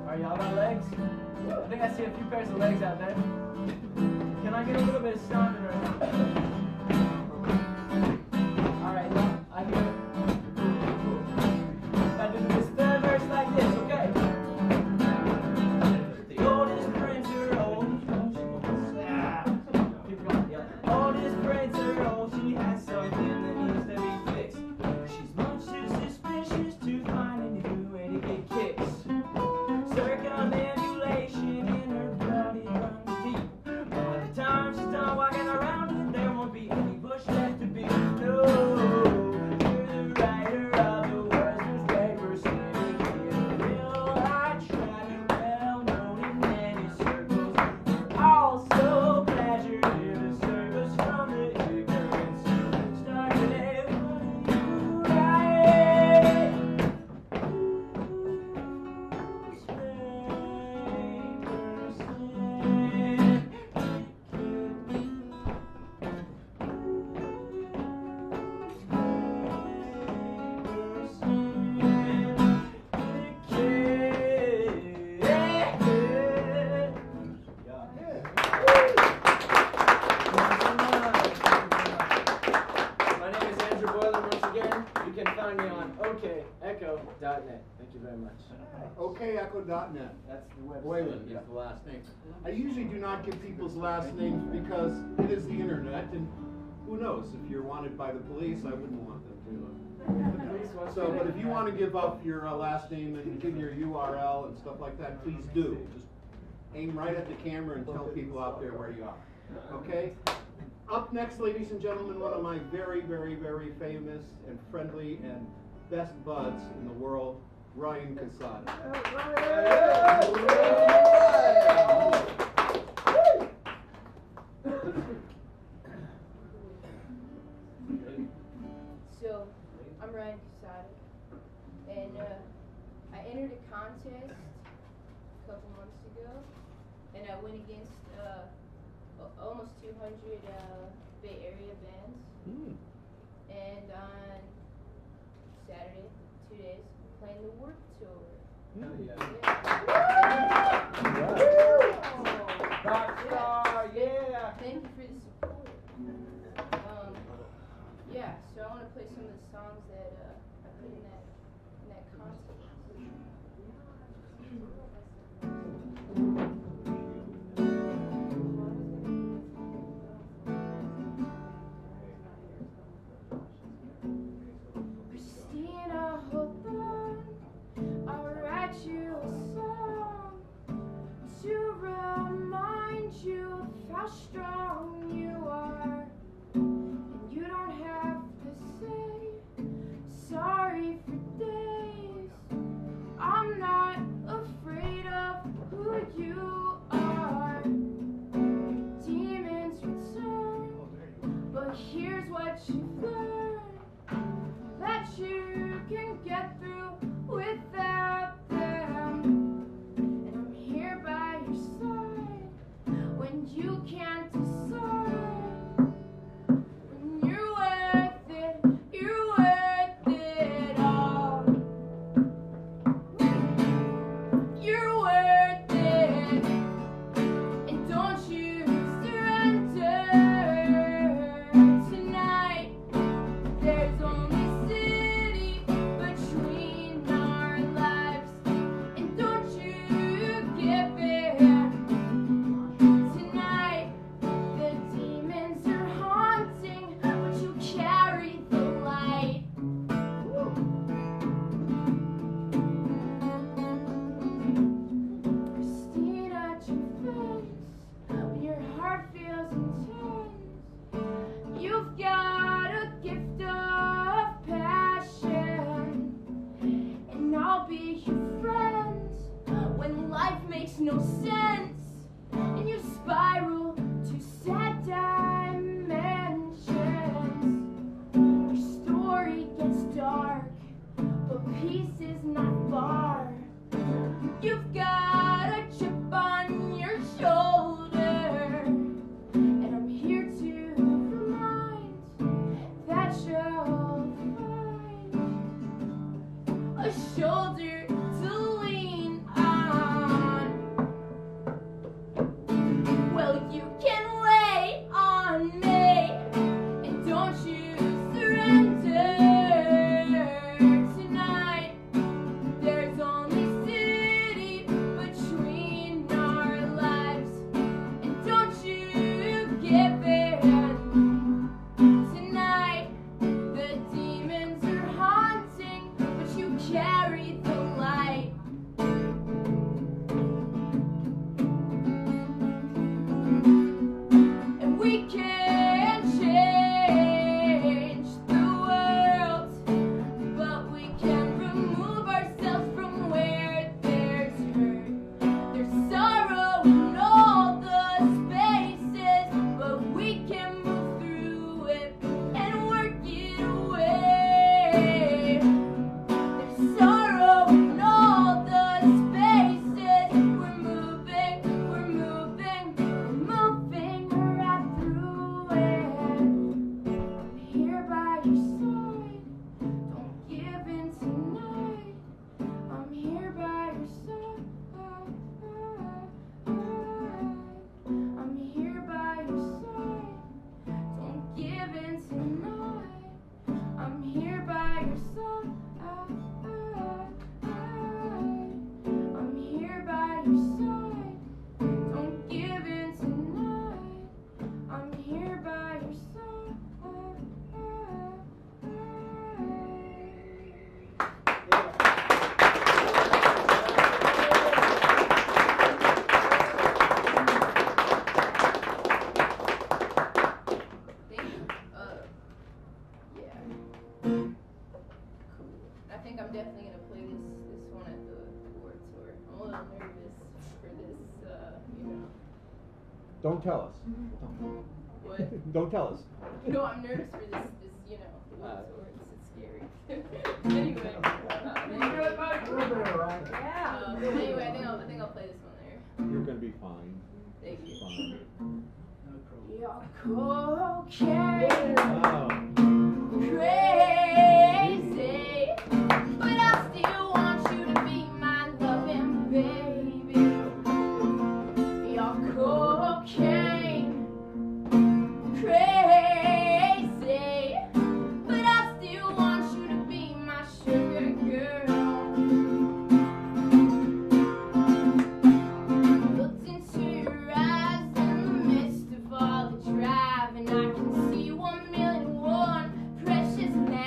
Are y'all got legs? I think I see a few pairs of legs out there. Can I get a little bit of stomping right now? Alright, I hear it. I do this third verse like this, okay? The oldest printer, keep going, yeah. Oldest printer, she has something that needs to be fixed. She's much too suspicious to find any new me on okecho.net. Thank you very much. OKEcho.net. That's the website. Wayland is the last name. I usually do not give people's last names because it is the internet, and who knows, if you're wanted by the police, I wouldn't want them to. So, but if you want to give up your last name and give your URL and stuff like that, please do. Just aim right at the camera and tell people out there where you are. Okay? Up next, ladies and gentlemen, one of my very, very, very famous and friendly and best buds in the world, Ryan Casada. So, I'm Ryan Casada, and I entered a contest a couple months ago, and I went against almost 200 Bay Area bands. And on Saturday, 2 days, I'm playing the Warped Tour. Rockstar, yeah! Thank you for the support. Yeah, so I want to play some of the songs that I put in that concert. Christina, hold on, I'll write you a song to remind you of how strong you are. And you don't have to say sorry for days. I'm not afraid of who you are. Demons return, but here's what you've learned, that you can get through without them. And I'm here by your side when you can't decide. When you're worth it all. You're worth it, and don't you surrender. Tonight, there's only city between our lives, and don't you give in. Tonight, the demons are haunting, but you carry the light. Christina, at your face, when your heart feels intense, you've got a gift of passion, and I'll be your friend when life makes no sense, and you spiral to sad dimensions. Your story gets dark, but peace is not far. You've got a chip on your shoulder, and I'm here to remind that you'll find a shoulder to lean on. definitely gonna play this one at the World Tour. I'm a little nervous for this, you know. Don't tell us. What? Don't tell us. No, I'm nervous for this, you know, the World Tour. It's scary. Anyway. Anyway, I think I'll play this one there. You're gonna be fine. Thank you. Fine. You're cocaine. Wow. Crazy, but I still want you to be my loving baby. You're cocaine, crazy, but I still want you to be my sugar girl. Looked into your eyes in the midst of all the driving, I can see 1,000,001 precious nights.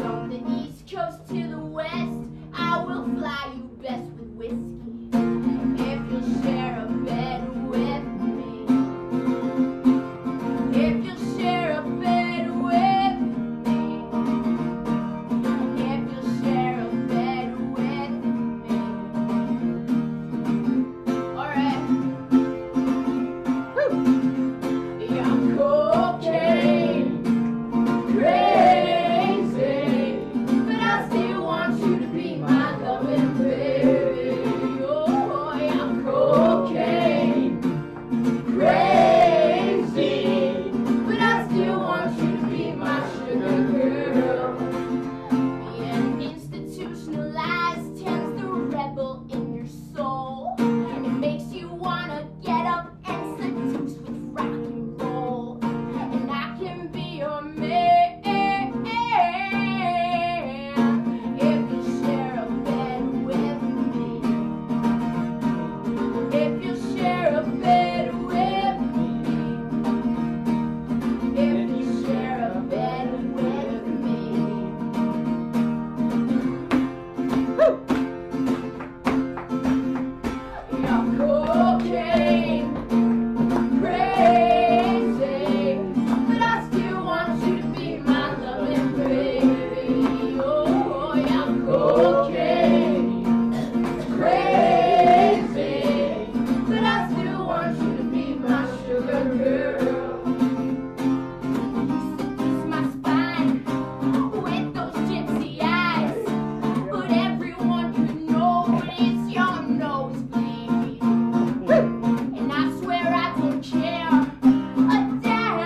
From the east coast to the west, I will fly you best with whiskey. If you'll share a bed with me, if you'll share a bed with me, if you'll share a bed with me. Alright. You're cocaine, crazy, but I still want you to be my loving baby. Oh, you're cocaine, crazy, but I still want you to be my sugar girl. Being institutionalized tends the rebel in your soul. It makes you wanna get up and seduce with rock and roll. And I can be your man if you share a bed with me. If you share a bed with me. If you share a bed with me. You're cocaine, crazy, but I still want you to be my loving baby. Oh, you're cocaine, crazy, but I still want you to be my sugar girl. You seduce my spine with those gypsy eyes, but everyone could know it's your nosebleed. And I swear I don't care a dime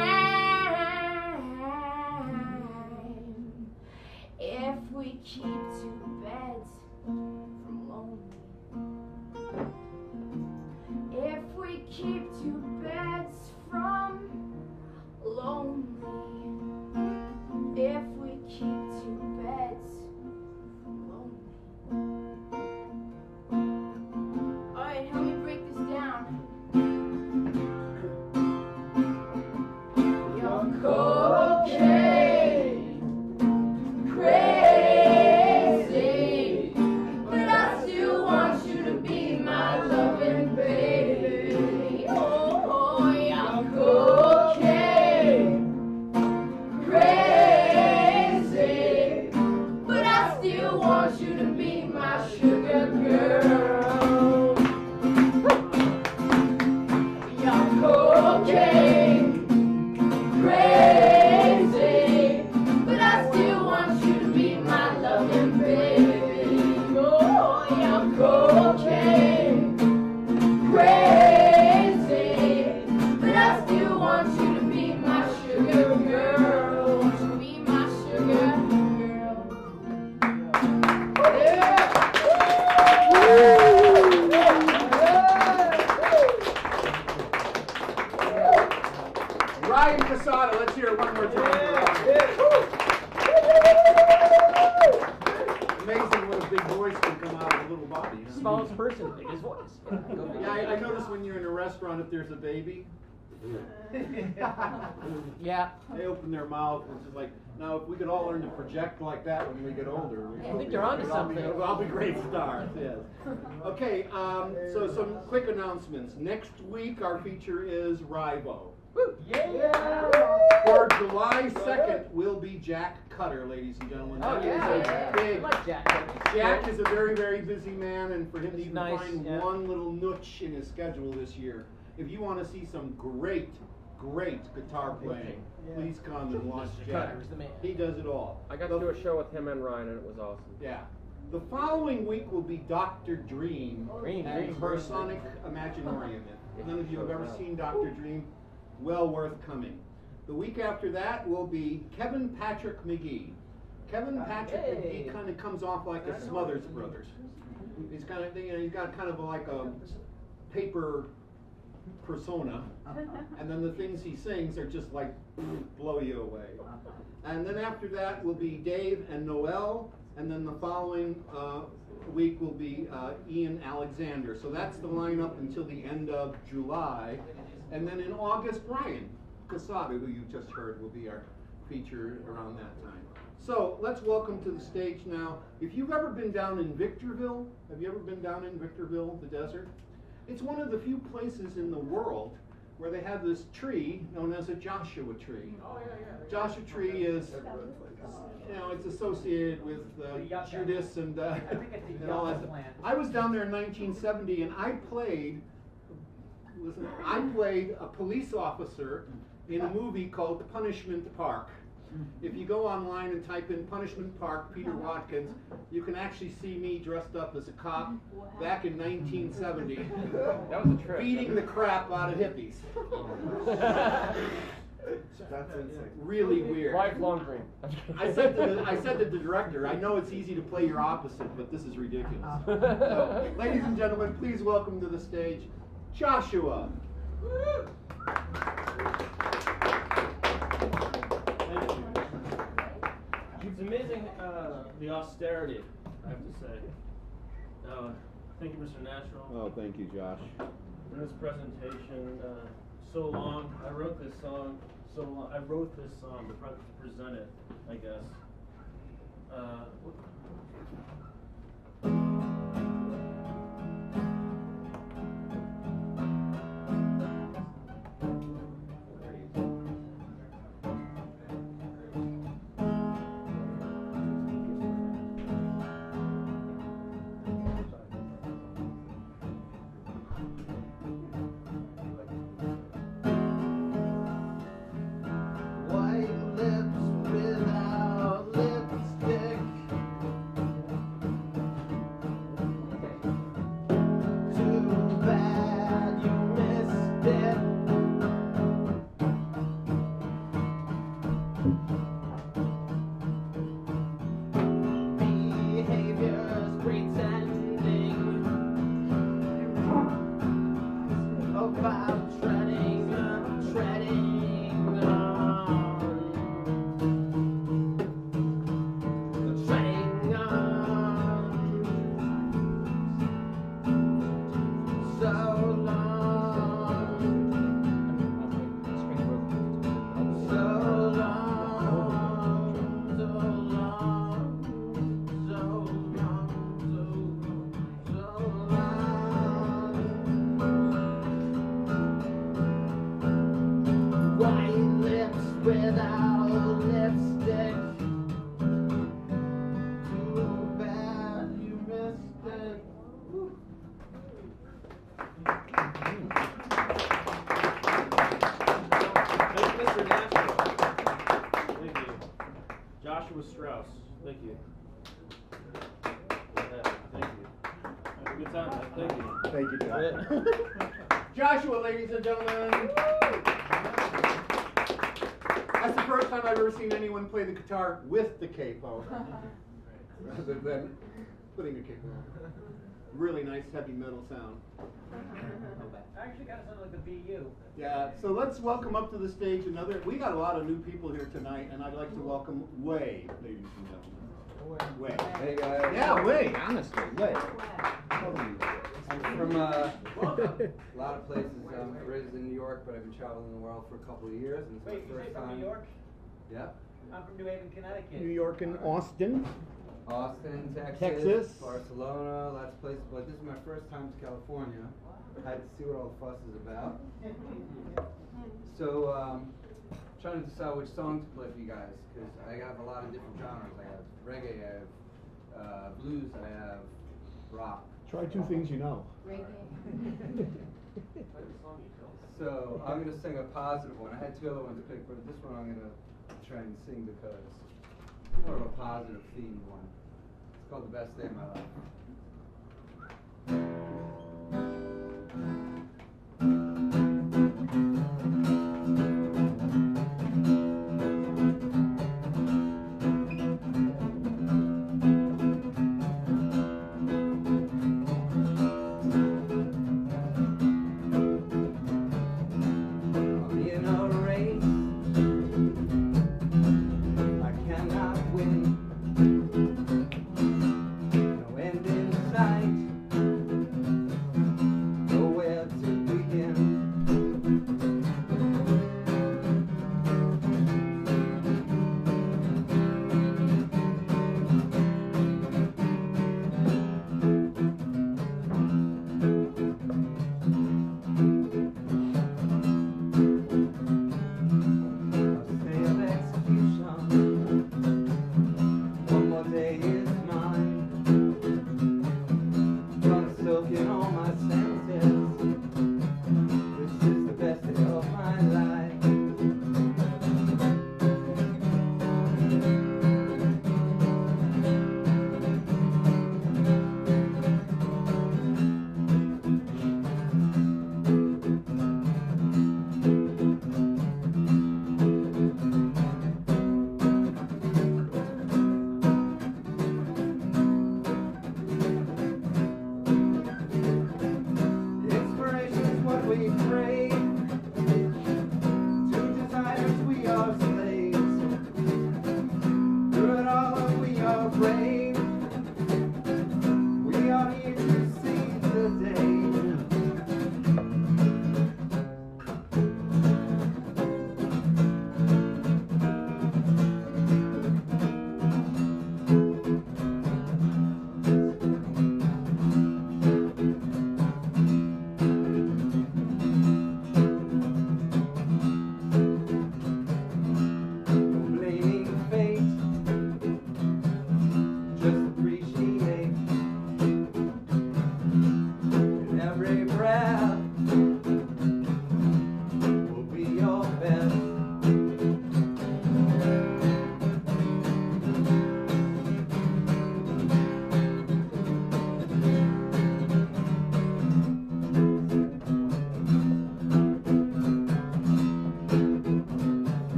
if we keep two beds from lonely. If we keep two beds from lonely. If we keep two beds from lonely. Alright, help me break this down. You're cocaine, crazy, but I still want you to be my loving baby. Oh, you're cocaine, crazy, but I still want you to be my sugar girl. You're cocaine, crazy, but I still want you to be my loving baby. Oh, you're cocaine, crazy, but I still want you to be my sugar girl. Want you to be my sugar girl. Yeah. Ryan Casada, let's hear it one more time. Amazing what a big voice can come out of a little body. Huh? Smallest person, biggest voice. Yeah, I noticed when you're in a restaurant, if there's a baby, Yeah. they open their mouth. It's just like, now if we could all learn to project like that when we get older, I think you're onto something. We'll all be great stars, yes. Okay, so some quick announcements. Next week, our feature is Rivo. Yeah! For July 2nd will be Jack Cutter, ladies and gentlemen. Oh, That is yeah. a big. I like Jack. Jack is a very, very busy man, and for him to He's even nice, find yeah. one little niche in his schedule this year, if you want to see some great guitar playing, please come and watch Jack. Cutter's the man. He does it all. I got to do a show with him and Ryan, and it was awesome. Yeah. The following week will be Dr. Dream Dream, and Dream, her Dream. Sonic Imaginarium. If none of you have ever seen Dr. Dream, well worth coming. The week after that will be Kevin Patrick McGee. Kevin Patrick McGee kind of comes off like a Smothers Brothers. He's kind of, he's got kind of like a paper persona, and then the things he sings are just like blow you away. And then after that will be Dave and Noel, and then the following week will be Ian Alexander. So that's the lineup until the end of July. And then in August, Ryan Casada, who you just heard, will be our feature around that time. So let's welcome to the stage now. If you've ever been down in Victorville, have you ever been down in Victorville, the desert? It's one of the few places in the world where they have this tree known as a Joshua tree. Oh, yeah. Joshua tree is, it's associated with Judas and I think it's a and all that yucca stuff. plant. I was down there in 1970, and I played a police officer in a movie called Punishment Park. If you go online and type in Punishment Park, Peter Watkins, you can actually see me dressed up as a cop back in 1970, That was a trip. beating the crap out of hippies. That's insane. Really weird. Lifelong dream. I said to the director, I know it's easy to play your opposite, but this is ridiculous. So, ladies and gentlemen, please welcome to the stage, Joshua. It's amazing the austerity, I have to say. Thank you, Mr. Natural, Oh, thank you, Josh. for this presentation. So long. I wrote this song so long. I wrote this song to present it, I guess. White lips without lipstick. Too bad you missed it. Behaviors pretending about treading on. Treading on. So long. So long. So long. So long. So long. White lips without lipstick. Too bad you missed it. Thank you, Mr. Natural. Thank you. Joshua Strauss. Thank you. Yeah, thank you. Have a good time, man. Thank you. Thank you, Josh. Joshua, ladies and gentlemen. That's the first time I've ever seen anyone play the guitar with the capo, rather than putting a capo on. Really nice heavy metal sound. I actually got something like the BU. Yeah, so let's welcome up to the stage another. We got a lot of new people here tonight, and I'd like to welcome Way, ladies and gentlemen. Way. Hey guys. Yeah, Way, honestly, Way. I'm from a lot of places. I'm raised in New York, but I've been traveling the world for a couple of years, and it's Wait, my you say first from time. New York? Yeah. I'm from New Haven, Connecticut. New York and Austin. Austin, Texas. Barcelona, lots of places, but this is my first time to California. I had to see what all the fuss is about. So, trying to decide which song to play for you guys, because I have a lot of different genres. I have reggae, I have blues, I have rock. Try two things you know. So I'm going to sing a positive one. I had two other ones to pick, but this one I'm going to try and sing because it's more of a positive themed one. It's called The Best Day of My Life.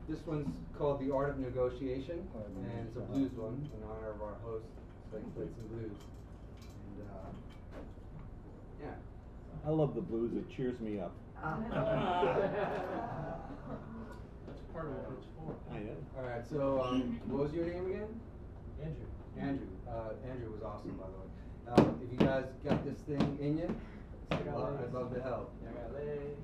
This one's called The Art of Negotiation, and it's a blues one in honor of our host, so he played some blues. And I love the blues, it cheers me up. That's part of what it's for. I know. Alright, so, what was your name again? Andrew. Andrew. Andrew was awesome, by the way. If you guys got this thing in you, I'd love to help. I got legs.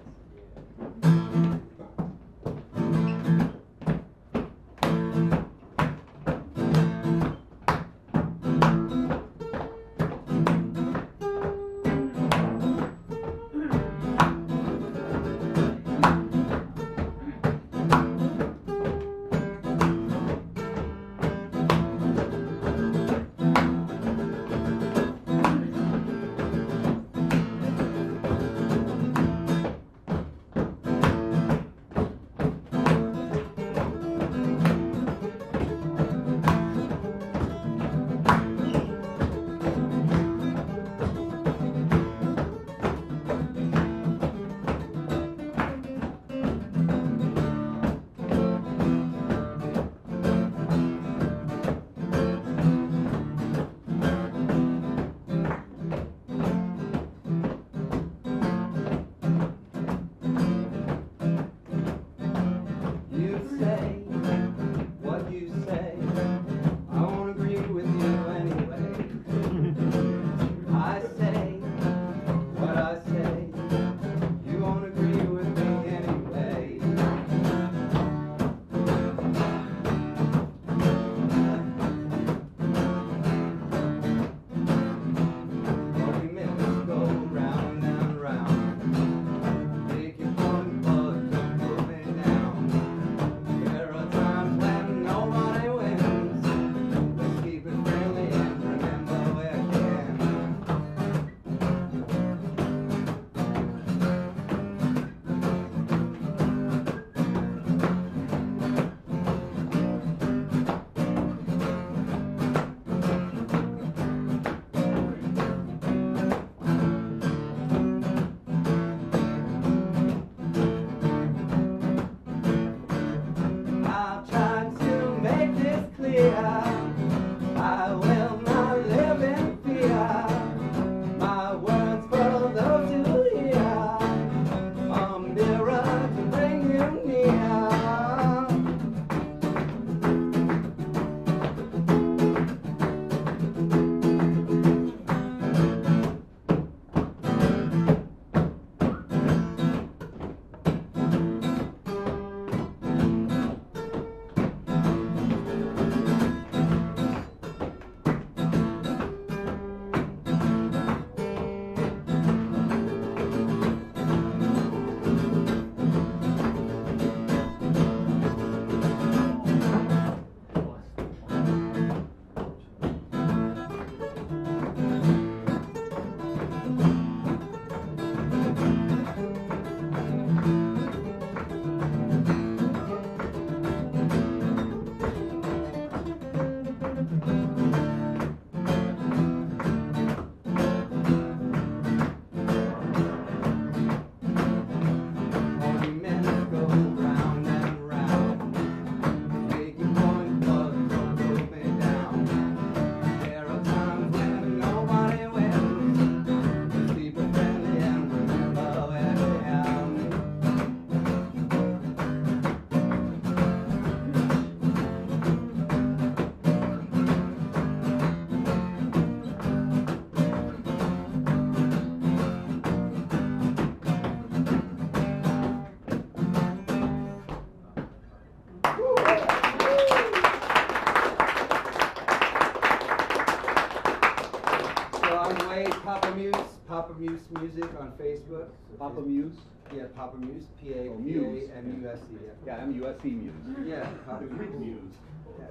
Papa Muse Music on Facebook. Papa Muse? Yeah, Papa Muse. Muse. P-A-M-U-S-E. Yeah, M-U-S-E Muse. Yeah, Papa Muse. Yeah.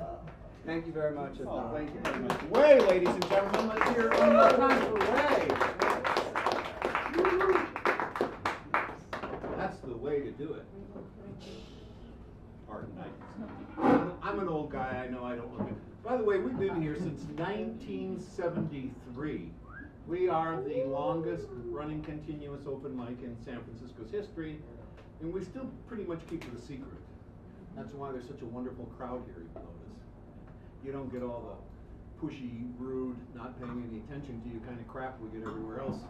Thank you very much. Oh, thank you very much. Way, ladies and gentlemen, let's hear it one more time for Way. That's the way to do it. Pardon, I'm an old guy, I know I don't look it. By the way, we've been here since 1973. We are the longest running continuous open mic in San Francisco's history, and we still pretty much keep it a secret. That's why there's such a wonderful crowd here, you've noticed. You don't get all the pushy, rude, not paying any attention to you kind of crap we get everywhere else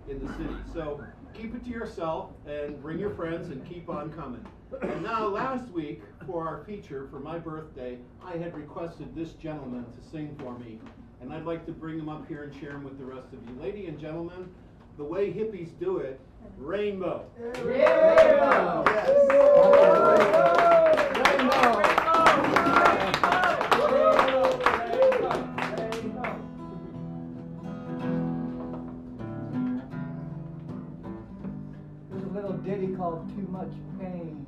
in the city. So keep it to yourself and bring your friends and keep on coming. And now last week for our feature for my birthday, I had requested this gentleman to sing for me. And I'd like to bring him up here and share him with the rest of you. Ladies and gentlemen, the way hippies do it, Rainbow. Yeah. There's a little ditty called Too Much Pain.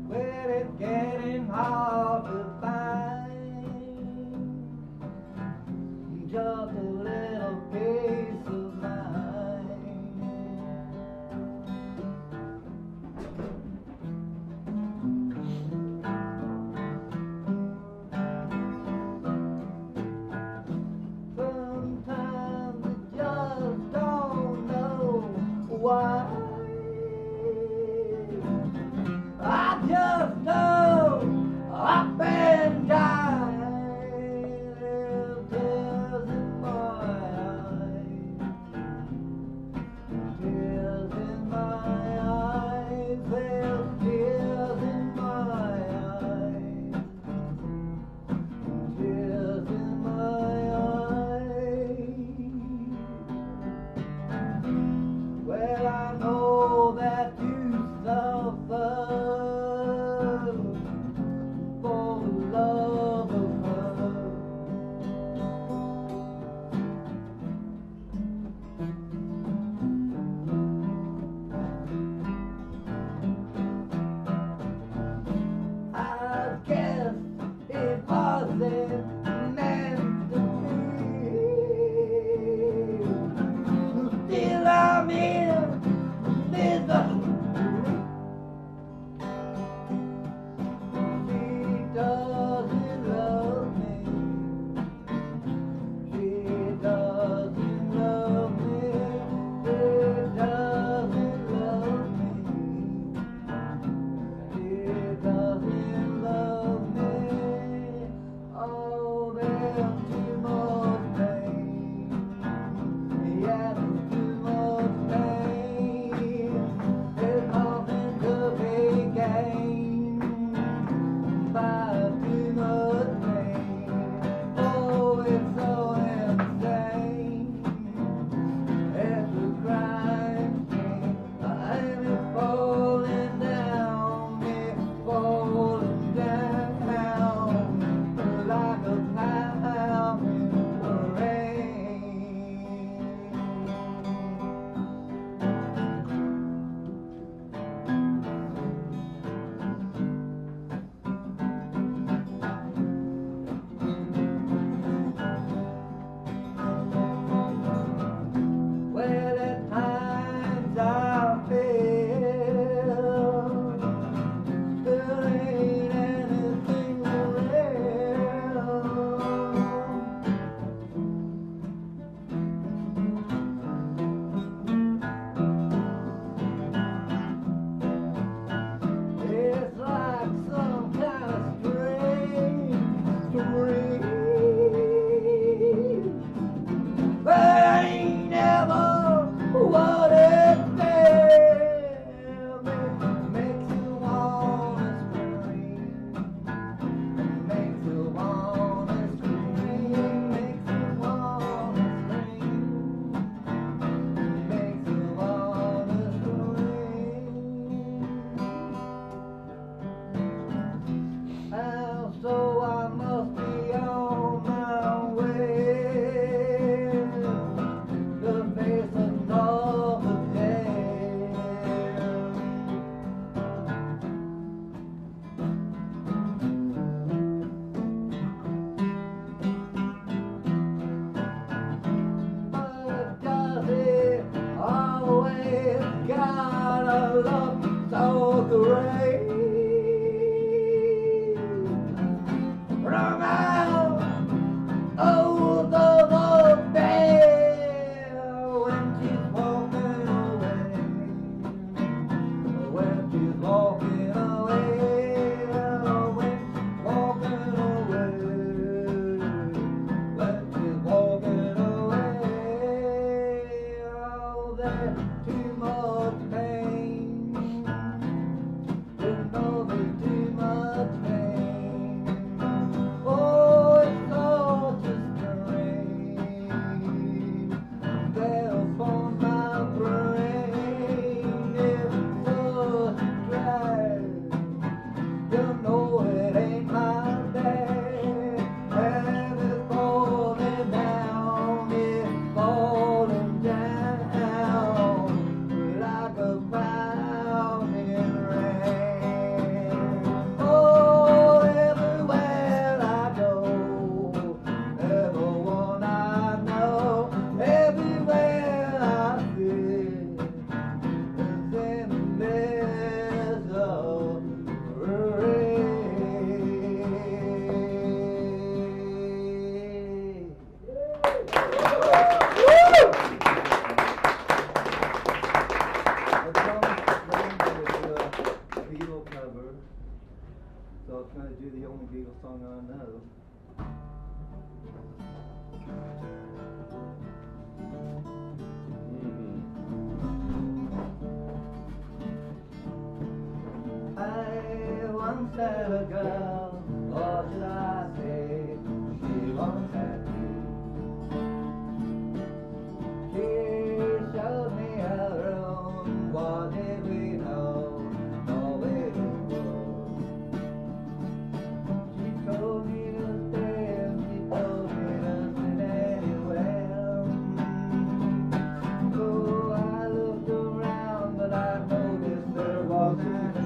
Well, it's getting hard to find just a little peace of mind. Sometimes I just don't know why. I just know I've been So it's going to do the only Beatles song I know. I once had a girl, or should I say, she once had me. She showed me her room, what did we know? No way to go. She told me to stay and she told me to sit anywhere. So I looked around, but I noticed there wasn't a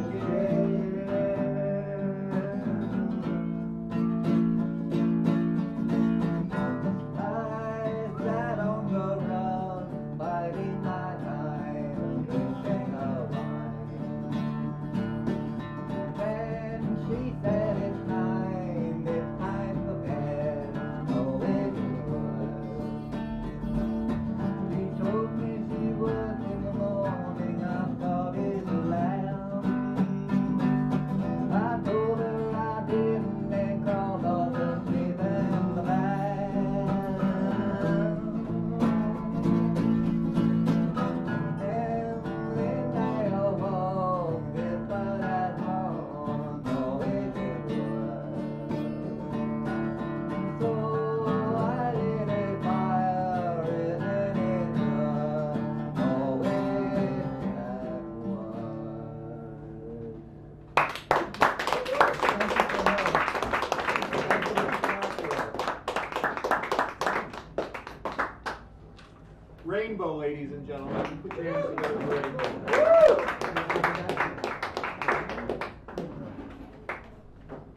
Rainbow, ladies and gentlemen. Put your hands together for Rainbow.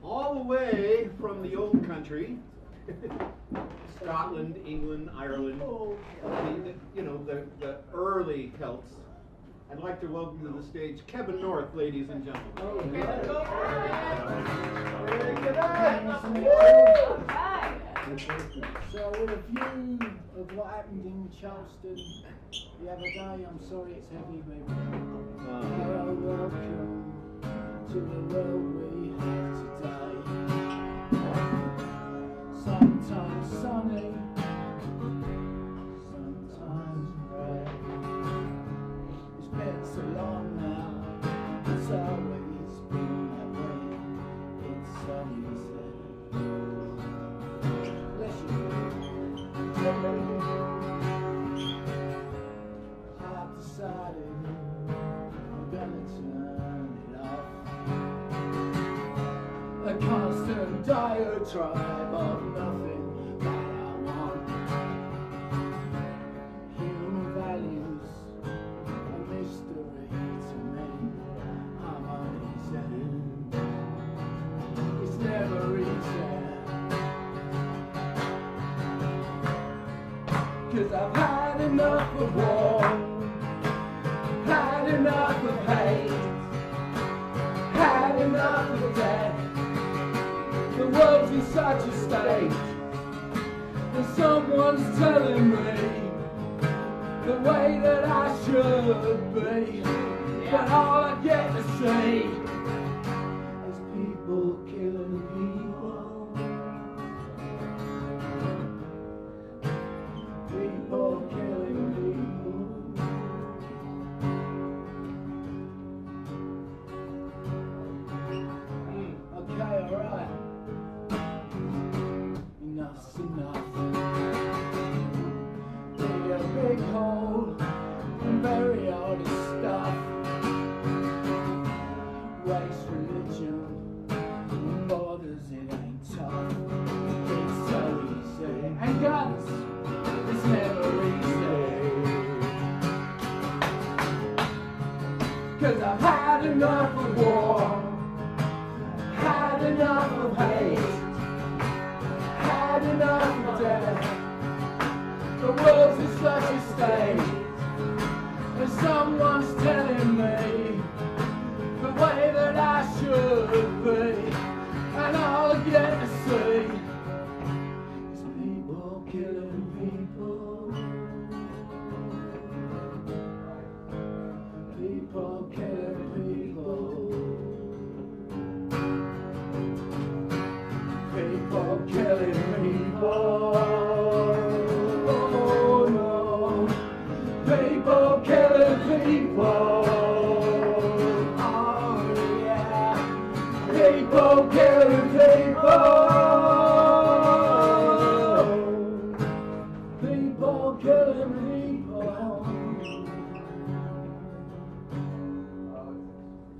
All the way from the old country, Scotland, England, Ireland, the early Celts. I'd like to welcome to the stage Kevin North, ladies and gentlemen. So with a view of what happened in Charleston the other day, I'm sorry it's heavy, baby. Welcome to the world we have today. Sometimes sunny, sometimes grey. It's been so long now, it's always been that way. It's so easy. I've decided I'm gonna turn it off. A constant diatribe of nothing that I want. Human values a mystery to me. I'm uneasy. It's never easy. 'Cause I've had enough of war, had enough of hate, had enough of death. The world's in such a state, and someone's telling me the way that I should be. But all I get to see is people killing people. People killing people. Okay, alright. Enough's enough. Dig a big hole and bury all this stuff. Race, religion, borders, it ain't tough. It's so easy. And guns, it's never easy. 'Cause I've had enough of war, had enough of hate, had enough of death. The world's in such a state, and someone's telling me the way that I should be. And all I get to see is people killing people. People killing people. killing people. Oh no, people killing people. Oh yeah, people killing people. People killing people.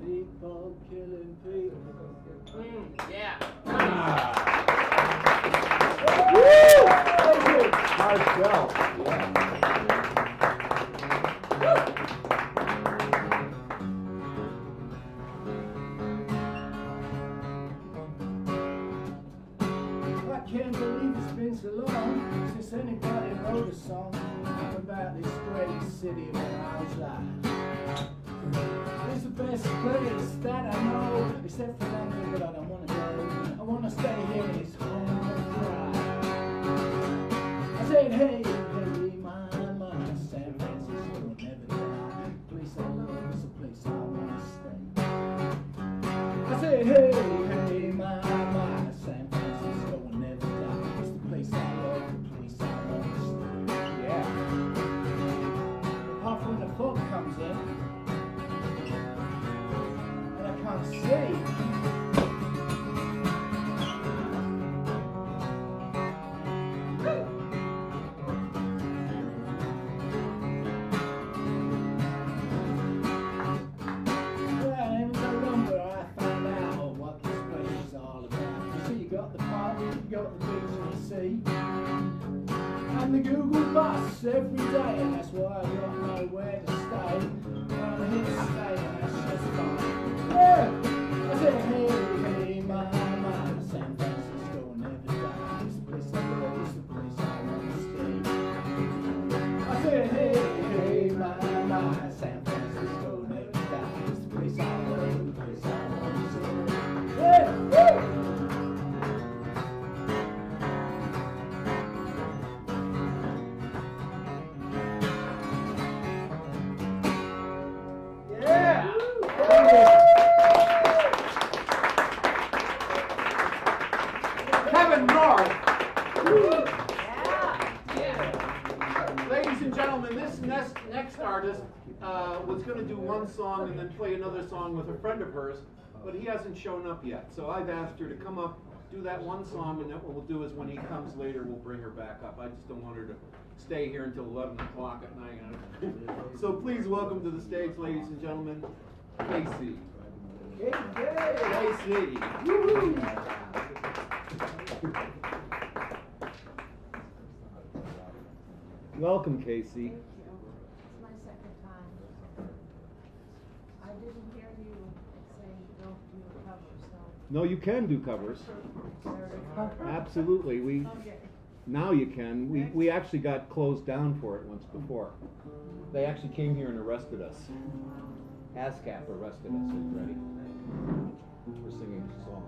People killing people. Yeah. Marcel. I can't believe it's been so long since anybody wrote a song about this great city where I was live. It's the best place that I know, except for London, but I don't want to go. I want to stay here in this home and cry. I said, hey, hey, my, San Francisco will never die. Place I love is a place I want to stay. I said, hey, hey, my, San Francisco will never die. It's the place I love, the place I want to stay. Yeah. Apart from the fog comes in, and I can't see. Well, it was so long where I found out what this place is all about. You see, you got the park, you got the beach and the sea, and the Google bus every day, and that's why I got nowhere to stay. Well, I'm here to stay, and that's just fine. Yeah, I said, hey, hey, my, San Francisco will never die. It's the place I love, it's the place I want to stay. I said, hey, hey, my, San Francisco will never die. It's the place I love, the place I want to stay. Yeah, woo! Yeah! Kevin North. Ladies and gentlemen, this next artist was going to do one song and then play another song with a friend of hers, but he hasn't shown up yet. So I've asked her to come up, do that one song, and then what we'll do is when he comes later, we'll bring her back up. I just don't want her to stay here until 11 o'clock at night. So please welcome to the stage, ladies and gentlemen, Casey. Casey. Welcome, Casey. Thank you. It's my second time. I didn't hear you saying you don't do a cover, so. No, you can do covers. Absolutely. Okay. Now you can. We actually got closed down for it once before. They actually came here and arrested us. ASCAP arrested us. Are you ready? We're singing songs.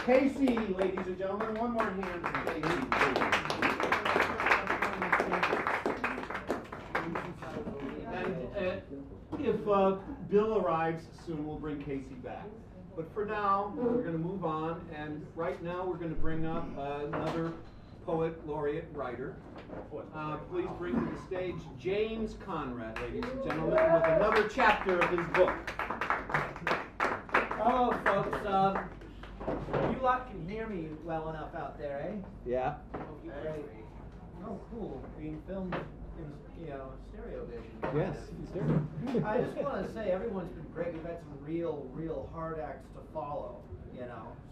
Casey, ladies and gentlemen, one more hand for Casey. And if Bill arrives soon, we'll bring Casey back. But for now, we're going to move on, and right now we're going to bring up another poet, laureate, writer. Please bring to the stage James Conrad, ladies and gentlemen, with another chapter of his book. Hello, folks. You lot can hear me well enough out there, eh? Yeah. Great. Oh, cool. Being filmed in, stereo vision. Yes, he's there. I just want to say everyone's been great. We've had some real hard acts to follow,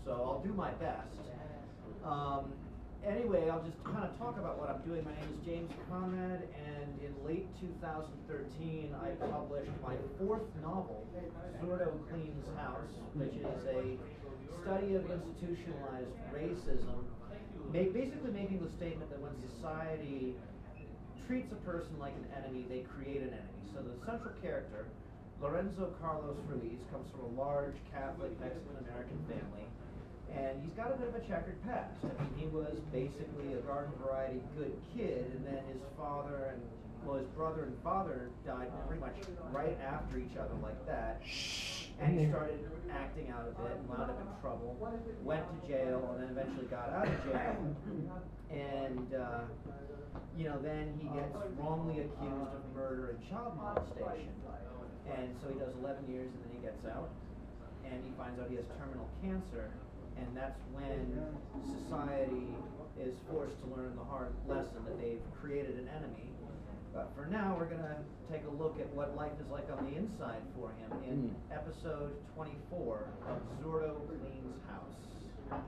so I'll do my best. Anyway, I'll just kind of talk about what I'm doing. My name is James Conrad, and in late 2013, I published my 4th novel, Zordo Cleans House, which is a study of institutionalized racism, basically making the statement that when society treats a person like an enemy, they create an enemy. So the central character, Lorenzo Carlos Ruiz, comes from a large Catholic Mexican-American family, and he's got a bit of a checkered past. I mean, he was basically a garden variety good kid, and then his brother and father died pretty much right after each other like that. And he started acting out a bit and wound up in trouble, went to jail, and then eventually got out of jail. And, then he gets wrongly accused of murder and child molestation. And so he does 11 years and then he gets out. And he finds out he has terminal cancer. And that's when society is forced to learn the hard lesson that they've created an enemy. But for now, we're going to take a look at what life is like on the inside for him in episode 24 of Zordo Cleans House.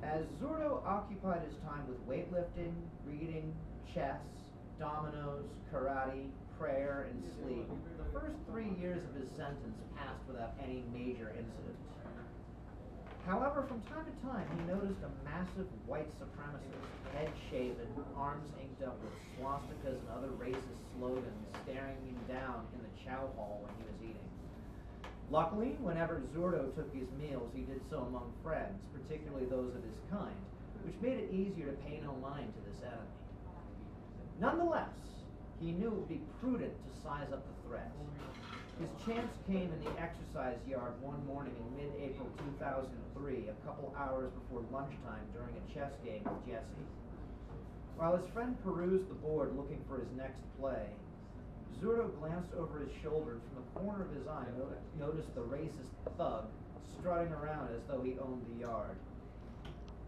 As Zordo occupied his time with weightlifting, reading, chess, dominoes, karate, prayer, and sleep, the first 3 years of his sentence passed without any major incident. However, from time to time, he noticed a massive white supremacist, head shaven, arms inked up with swastikas and other racist slogans, staring him down in the chow hall when he was eating. Luckily, whenever Zordo took his meals, he did so among friends, particularly those of his kind, which made it easier to pay no mind to this enemy. Nonetheless, he knew it would be prudent to size up the threat. His chance came in the exercise yard one morning in mid-April 2003, a couple hours before lunchtime during a chess game with Jesse. While his friend perused the board looking for his next play, Zordo glanced over his shoulder and from the corner of his eye noticed the racist thug strutting around as though he owned the yard.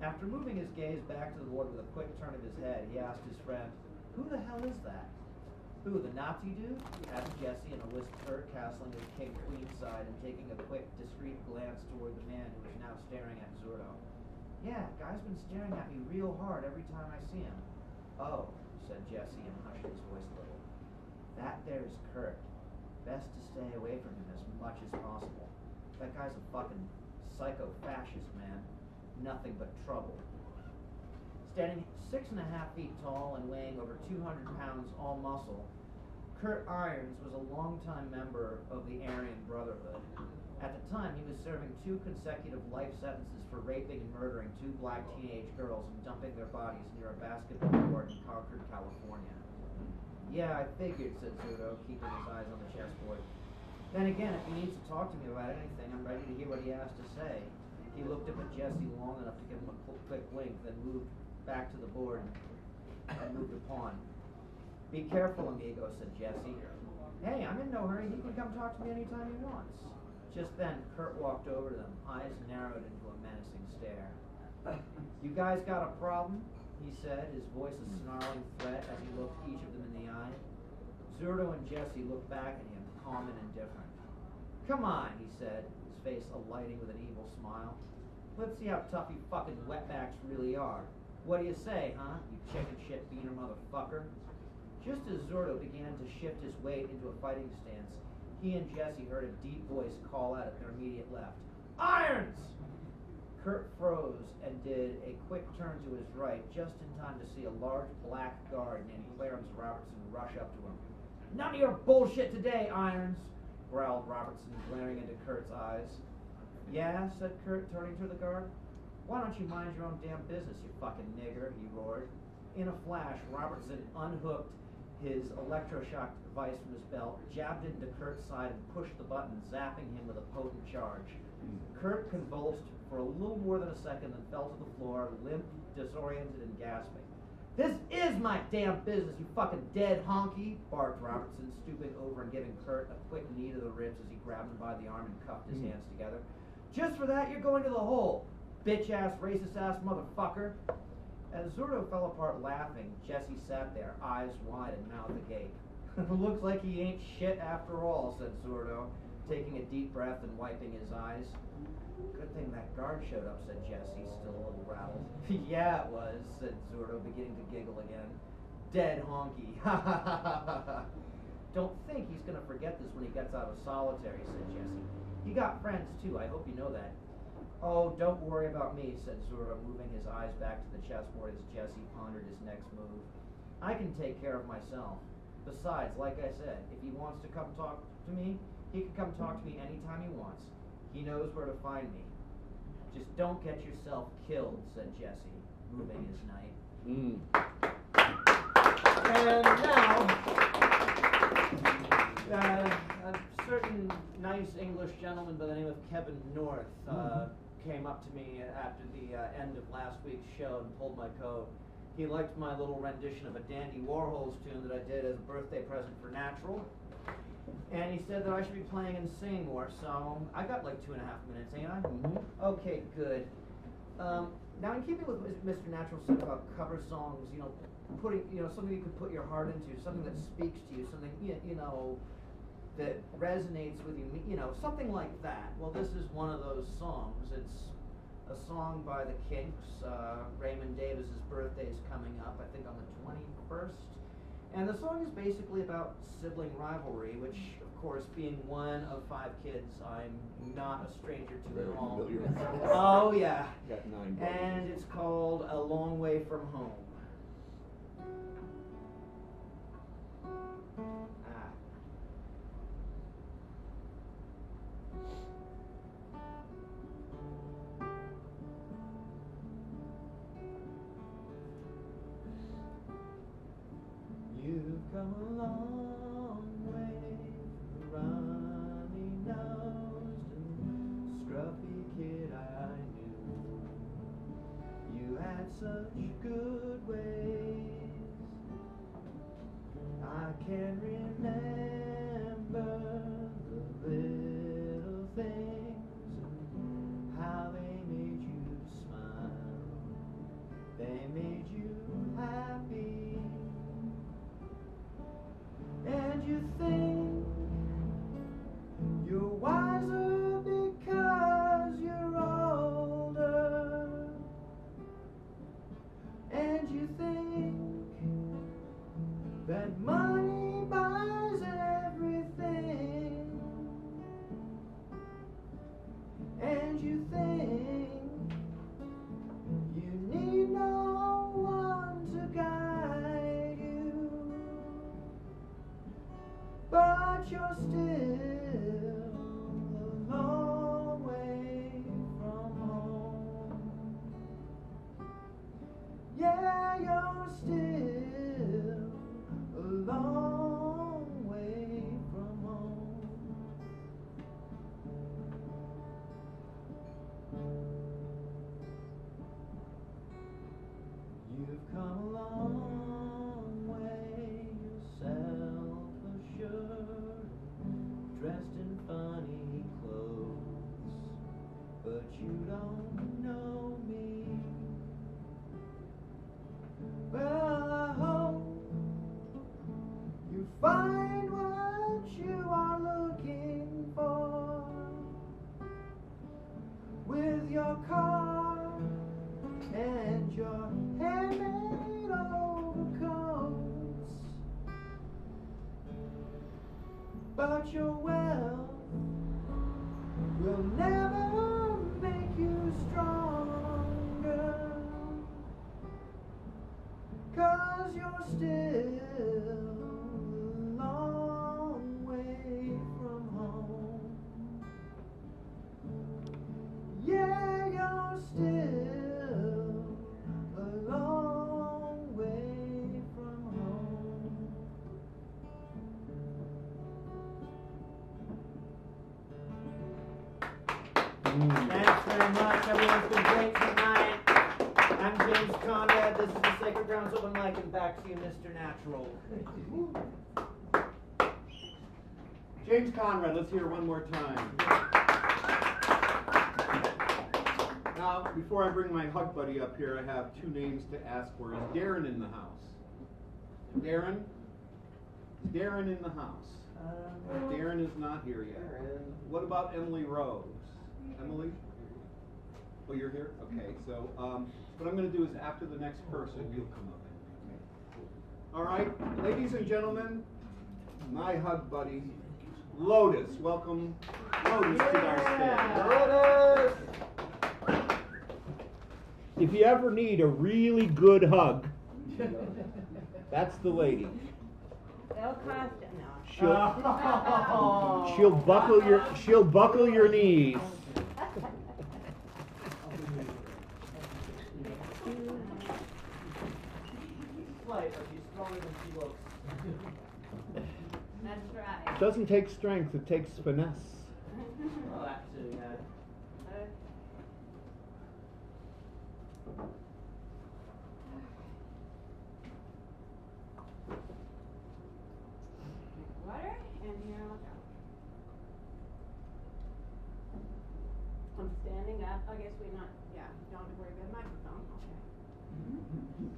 After moving his gaze back to the board with a quick turn of his head, he asked his friend, "Who the hell is that?" "Who, the Nazi dude?" asked Jesse in a whisper, castling his king queen side and taking a quick, discreet glance toward the man who was now staring at Zordo. "Yeah, guy's been staring at me real hard every time I see him." "Oh," said Jesse and hushed his voice a little. "That there's Kurt. Best to stay away from him as much as possible. That guy's a fucking psycho-fascist, man. Nothing but trouble." Standing 6.5 feet tall and weighing over 200 pounds all muscle, Kurt Irons was a longtime member of the Aryan Brotherhood. At the time, he was serving 2 consecutive life sentences for raping and murdering 2 black teenage girls and dumping their bodies near a basketball court in Concord, California. "Yeah, I figured," said Zordo, keeping his eyes on the chessboard. "Then again, if he needs to talk to me about anything, I'm ready to hear what he has to say." He looked up at Jesse long enough to give him a quick wink, then moved back to the board and moved a pawn. "Be careful, amigo," said Jesse. "Hey, I'm in no hurry. He can come talk to me anytime he wants." Just then, Kurt walked over to them, eyes narrowed into a menacing stare. "You guys got a problem?" he said, his voice a snarling threat as he looked each of them in the eye. Zordo and Jesse looked back at him, calm and indifferent. "Come on," he said, his face alighting with an evil smile. "Let's see how tough you fucking wetbacks really are. What do you say, huh, you chicken shit beaner motherfucker?" Just as Zordo began to shift his weight into a fighting stance, he and Jesse heard a deep voice call out at their immediate left, "Irons!" Kurt froze and did a quick turn to his right, just in time to see a large black guard named Clarence Robertson rush up to him. "None of your bullshit today, Irons!" growled Robertson, glaring into Kurt's eyes. Yeah, said Kurt, turning to the guard. Why don't you mind your own damn business, you fucking nigger, he roared. In a flash, Robertson unhooked his electroshock device from his belt, jabbed it into Kurt's side, and pushed the button, zapping him with a potent charge. Kurt convulsed for a little more than a second, then fell to the floor, limp, disoriented, and gasping. This is my damn business, you fucking dead honky, barked Robertson, stooping over and giving Kurt a quick knee to the ribs as he grabbed him by the arm and cupped his hands together. Just for that, you're going to the hole, bitch-ass, racist-ass motherfucker. As Zurdo fell apart laughing, Jesse sat there, eyes wide and mouth agape. Looks like he ain't shit after all, said Zurdo, taking a deep breath and wiping his eyes. Good thing that guard showed up, said Jesse, still a little rattled. Yeah, it was, said Zurdo, beginning to giggle again. Dead honky. Ha ha ha ha ha. Don't think he's gonna forget this when he gets out of solitary, said Jesse. He got friends too, I hope you know that. Oh, don't worry about me, said Zurdo, moving his eyes back to the chessboard as Jesse pondered his next move. I can take care of myself. Besides, like I said, if he wants to come talk to me, he can come talk to me anytime he wants. He knows where to find me. Just don't get yourself killed, said Jesse, moving his knight. And now, a certain nice English gentleman by the name of Kevin North came up to me after the end of last week's show and pulled my coat. He liked my little rendition of a Dandy Warhols tune that I did as a birthday present for Natural. And he said that I should be playing and singing more, so I got like 2.5 minutes, ain't I? Okay, good. Now, in keeping with what Mr. Natural said about cover songs, putting, something you could put your heart into, something that speaks to you, something, that resonates with you, something like that. Well, this is one of those songs. It's a song by the Kinks. Raymond Davis's birthday is coming up, I think on the 21st. And the song is basically about sibling rivalry, which, of course, being one of 5 kids, I'm not a stranger to at all. Oh, yeah. Got 9 brothers. And it's called A Long Way From Home. You've come a long way, runny-nosed and scruffy kid I knew. You had such good ways, I can remember the little things and how they made you smile. They made you happy. And you think you're wiser because you're older. And you think that money buys everything. And you think you need no one to guide you. But you're still a long way from home. Yeah, you're still a long way from home. You've come a long way yourself. Dressed in funny clothes, but you don't know me. Well, I hope you find what you are looking for with your car and your handmade overcoats. But your wealth will never make you stronger, 'cause you're still a long way from home. Everyone's been great tonight. I'm James Conrad. This is the Sacred Grounds Open Mic, and back to you, Mr. Natural. James Conrad, let's hear it one more time. Now, before I bring my hug buddy up here, I have two names to ask for. Is Darren in the house? Darren? Is Darren in the house? Darren is not here yet. What about Emily Rose? Emily? Oh, you're here? Okay, so what I'm going to do is after the next person, you'll come up. All right, ladies and gentlemen, my hug buddy, Lotus. Welcome, Lotus, to our stage. Lotus! If you ever need a really good hug, that's the lady. They'll cost it now. She'll buckle your knees. Slight, but she's stronger than she looks. That's right. It doesn't take strength, it takes finesse. Well, that too, yeah. Water, and here I'll go. I'm standing up. I guess we're not, yeah, don't have to worry about the microphone. Okay.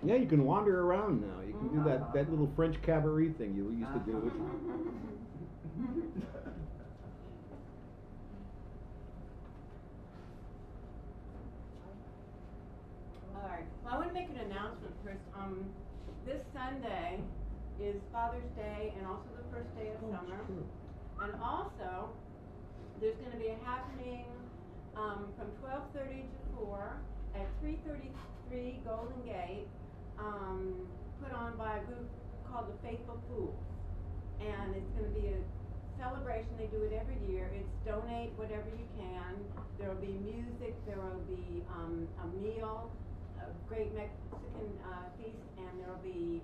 Yeah, you can wander around now. You can do that little French cabaret thing you used to do. All right. Well, I want to make an announcement first. This Sunday is Father's Day and also the first day of summer. And also, there's going to be a happening from 12:30 to 4 at 333 Golden Gate, put on by a group called the Faithful Fools. And it's going to be a celebration. They do it every year. It's donate whatever you can. There will be music. There will be a meal, a great Mexican feast, and there will be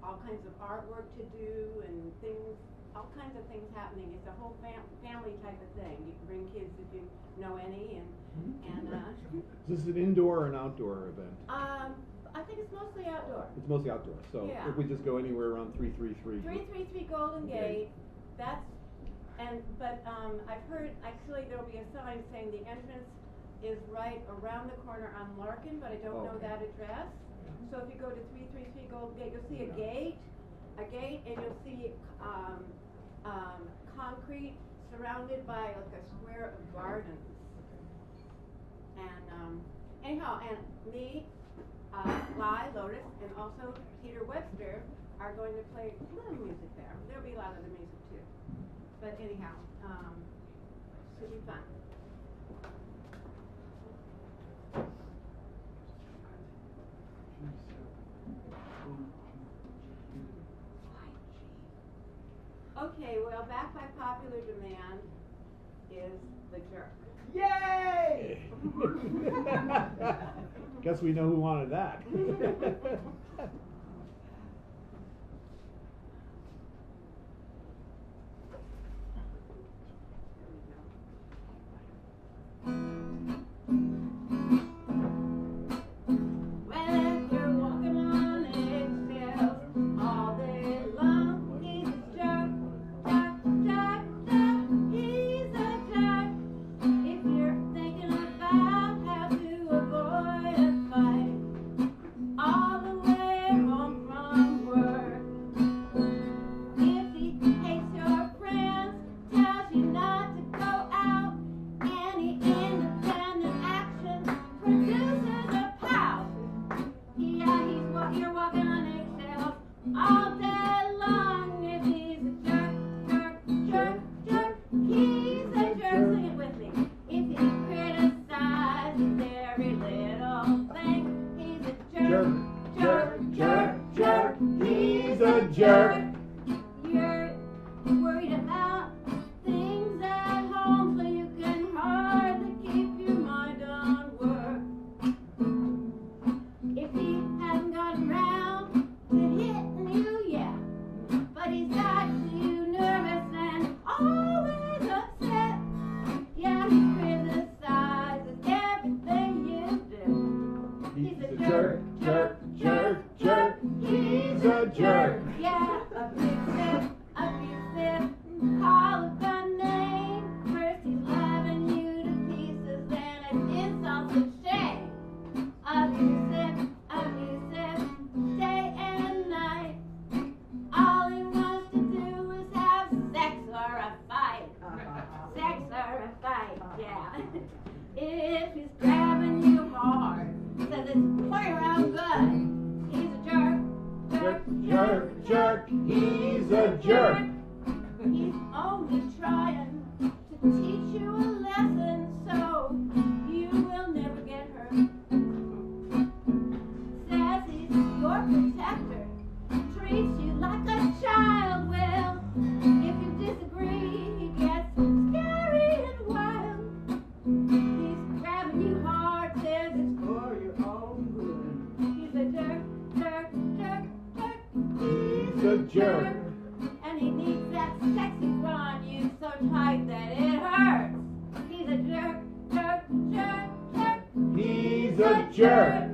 all kinds of artwork to do and things, all kinds of things happening. It's a whole family type of thing. You can bring kids if you know any, and Is this an indoor or an outdoor event? I think it's mostly outdoor. It's mostly outdoor. So Yeah. if we just go anywhere around 333. 333 Golden Gate. But I've heard actually there'll be a sign saying the entrance is right around the corner on Larkin, but I don't know that address. So if you go to 333 Golden Gate, you'll see a gate, and you'll see concrete surrounded by like a square of gardens. And anyhow, and me, Lotus, and also Peter Webster are going to play a little music there. There'll be a lot of the music too. But anyhow, should be fun. Okay, well, back by popular demand is The Jerk. Yay! Guess we know who wanted that. Jerk. You're worried about things at home, so you can hardly keep your mind on work. If he hadn't gotten round to hitting you, yeah, but he's got you nervous and always upset. Yeah, he's crazy. a jerk. And he needs that sexy blonde you so tight that it hurts. He's a jerk, jerk, jerk, jerk. He's a jerk.